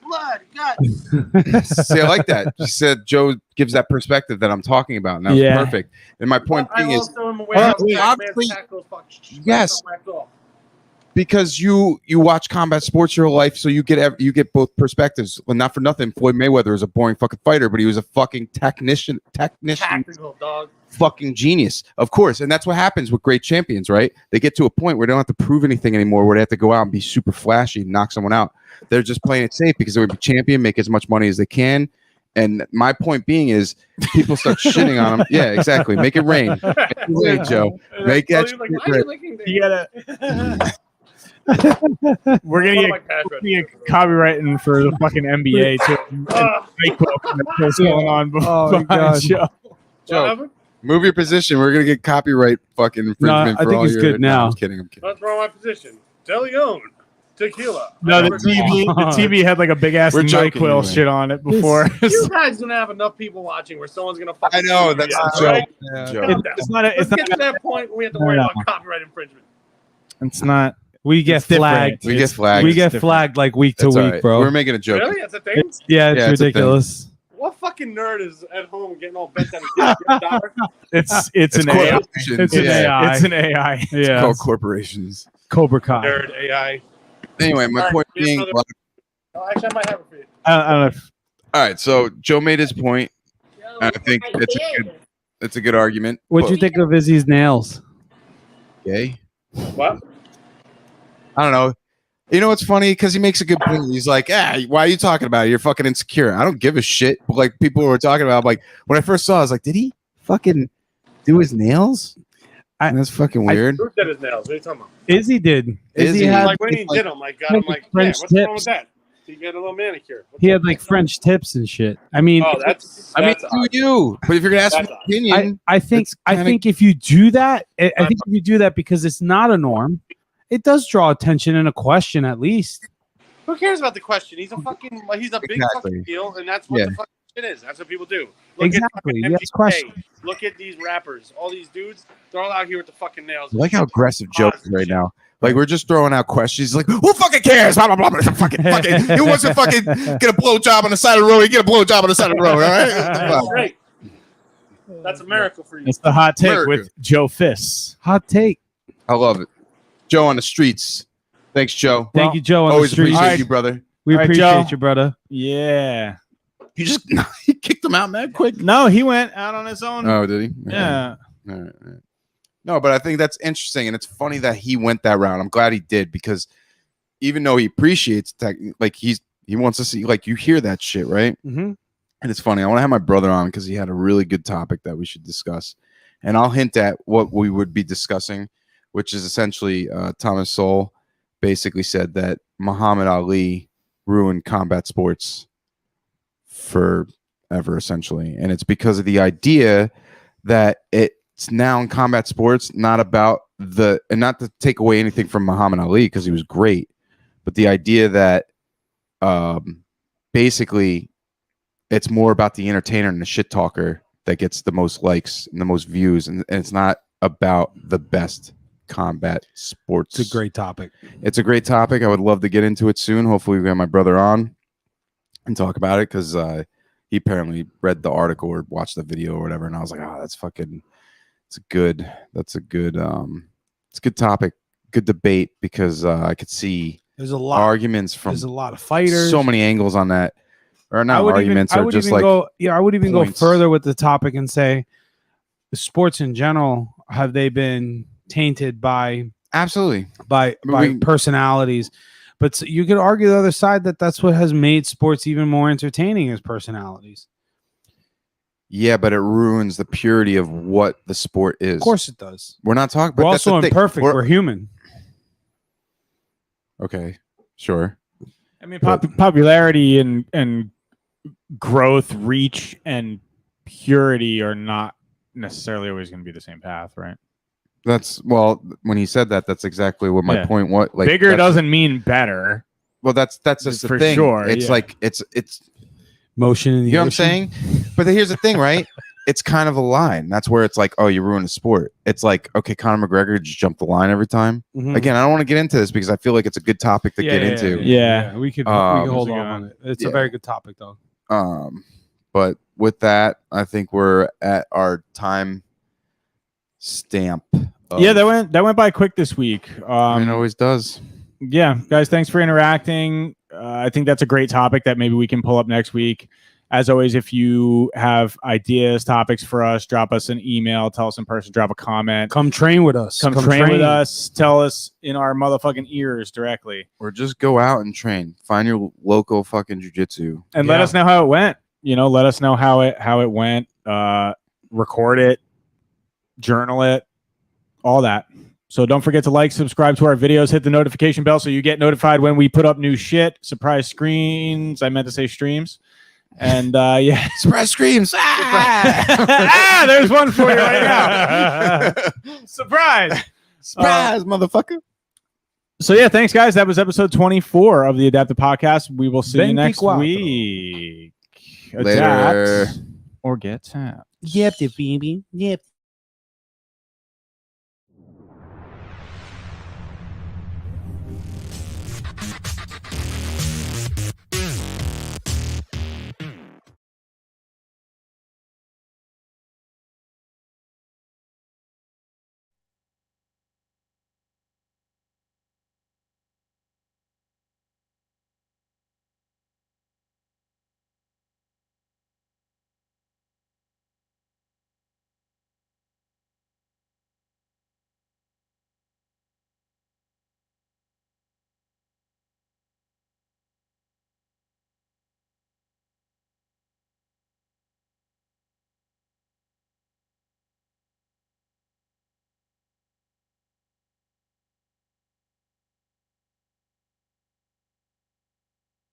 blood, guts. See, I like that. She said Joe gives that perspective that I'm talking about, and that was Yeah. perfect. And my point being I is, also am aware of obviously, yes. off. because you watch combat sports your whole life, so you get both perspectives. Well, not for nothing, Floyd Mayweather is a boring fucking fighter, but he was a fucking technician, Tactical, dog. fucking genius, of course. And that's what happens with great champions, right? They get to a point where they don't have to prove anything anymore, where they have to go out and be super flashy and knock someone out. They're just playing it safe because they would be champion, make as much money as they can. And my point being is, people start shitting on them. Yeah, exactly. Make it rain. Make it rain, Joe. Make that shit rain. You gotta. We're gonna get copywriting for the fucking NBA too. What's going on behind God. Joe, move your position. We're gonna get copyright fucking infringement. I for think all it's your, good now. I'm kidding. What's wrong with my position? De Leon. Tequila. No, the TV had like a big ass We're joking, NyQuil anyway. shit on it before. You guys gonna have enough people watching where someone's gonna fucking. I know that's Yeah, the joke. right? Yeah. Joe. Calm down. It's not. Let's get to that point where we have to worry No. about copyright infringement. It's not. We get It's different. flagged. We get flagged. We It's get different. flagged like week to It's all week, right. bro. We're making a joke. Really? That's a thing? Yeah, Yeah, it's a thing. ridiculous. What fucking nerd is at home getting all bent out of his dollar? It's an AI. corporations. It's an Yeah. AI. It's an AI. Yeah, Called corporations. Cobra Kai. Nerd AI. Anyway, my All point right, being, another- Oh, actually, I might have it for you. I don't know. all right. So Joe made his point. I think it's a good argument. What'd you think of Izzy's nails? Gay? What? I don't know. You know what's funny? Because he makes a good point. He's like, why are you talking about it? You're fucking insecure. I don't give a shit. But like people were talking about, like when I first saw, I was like, did he fucking do his nails? That's fucking weird. Who did his nails? What are you talking about? Izzy did. Izzy Izzy had Like when he did them, like, I'm like, yeah, French what's wrong with tips. that? So you get a little manicure. What's he had up? like French tips and shit. I mean, Oh, that's. I mean, that's do odd. you? But if you're gonna ask That's my odd. opinion, I think It's kinda- if you do that, I think if you do that because it's not a norm, it does draw attention and a question at least. Who cares about the question? He's a fucking. He's a big Exactly. fucking deal, and that's what Yeah. the fucking shit is. That's what people do. Look Exactly. At fucking Yes, MGK. question. Look at these rappers. All these dudes. They're all out here with the fucking nails. I like how aggressive Joe is right now. Like we're just throwing out questions. He's like, who fucking cares? Blah, blah, blah, blah. Fucking. Who wants to fucking get a blowjob on the side of the road? You get a blowjob on the side of the road, all right? That's great. That's America for you. It's the hot take America. with Joe Fists. Hot take. I love it. Joe on the streets. Thanks, Joe. Thank you, Joe. On Always the street. appreciate you, brother. We All right, appreciate Joe. you, brother. Yeah. You just he kicked him out mad quick. No, he went out on his own. Oh, did he? Yeah. All right. No, but I think that's interesting, and it's funny that he went that route. I'm glad he did because even though he appreciates like he wants to see, like you hear that shit, right? Mm-hmm. And it's funny. I want to have my brother on because he had a really good topic that we should discuss, and I'll hint at what we would be discussing, which is essentially Thomas Sowell basically said that Muhammad Ali ruined combat sports forever, essentially, and it's because of the idea that it's now in combat sports not about and not to take away anything from Muhammad Ali because he was great, but the idea that basically it's more about the entertainer and the shit talker that gets the most likes and the most views, and it's not about the best combat sports. It's a great topic. It's a great topic. I would love to get into it soon. Hopefully we get my brother on and talk about it because he apparently read the article or watched the video or whatever, and I was like, oh, it's a good topic, good debate because I could see There's a lot. arguments from There's a lot of fighters. so many angles on that, or I not would arguments, even, I or would just even like go. Yeah, I would even points. go further with the topic and say, the sports in general, have they been tainted by absolutely. by personalities? But you could argue the other side that that's what has made sports even more entertaining is personalities. Yeah, but it ruins the purity of what the sport is. Of course, it does. We're not talking. We're But that's also the thing. imperfect. We're human. Okay, Sure. I mean, popularity and growth, reach, and purity are not necessarily always going to be the same path, right? That's when he said that, that's exactly what my point was. Like, bigger doesn't mean better. Well, that's just the for thing. sure. It's like it's motion in the you know ocean. what I'm saying? But here's the thing, right? It's kind of a line. That's where it's like, oh, you ruined the sport. It's like, okay, Conor McGregor just jumped the line every time. Mhm. Again, I don't want to get into this because I feel like it's a good topic to get into. Yeah. We could hold It's a off on it. It's yeah. a very good topic, though. But with that, I think we're at our time stamp. Yeah, that went by quick this week. It always does. Yeah, guys, thanks for interacting. I think that's a great topic that maybe we can pull up next week. As always, if you have ideas, topics for us, drop us an email, tell us in person, drop a comment. Come train with us. Come train with us. Tell us in our motherfucking ears directly. Or just go out and train. Find your local fucking jiu-jitsu. And let us know how it went. Let us know how it went. Record it, journal it, all that. So don't forget to like, subscribe to our videos, hit the notification bell so you get notified when we put up new shit. Surprise screens. I meant to say streams. And yeah, surprise screams. There's one for you right now. Surprise, motherfucker. So yeah, thanks guys. That was episode 24 of the Adaptive Podcast. We will see you next 24. week. Later. Adapt or get tapped. Yep, baby. Yep.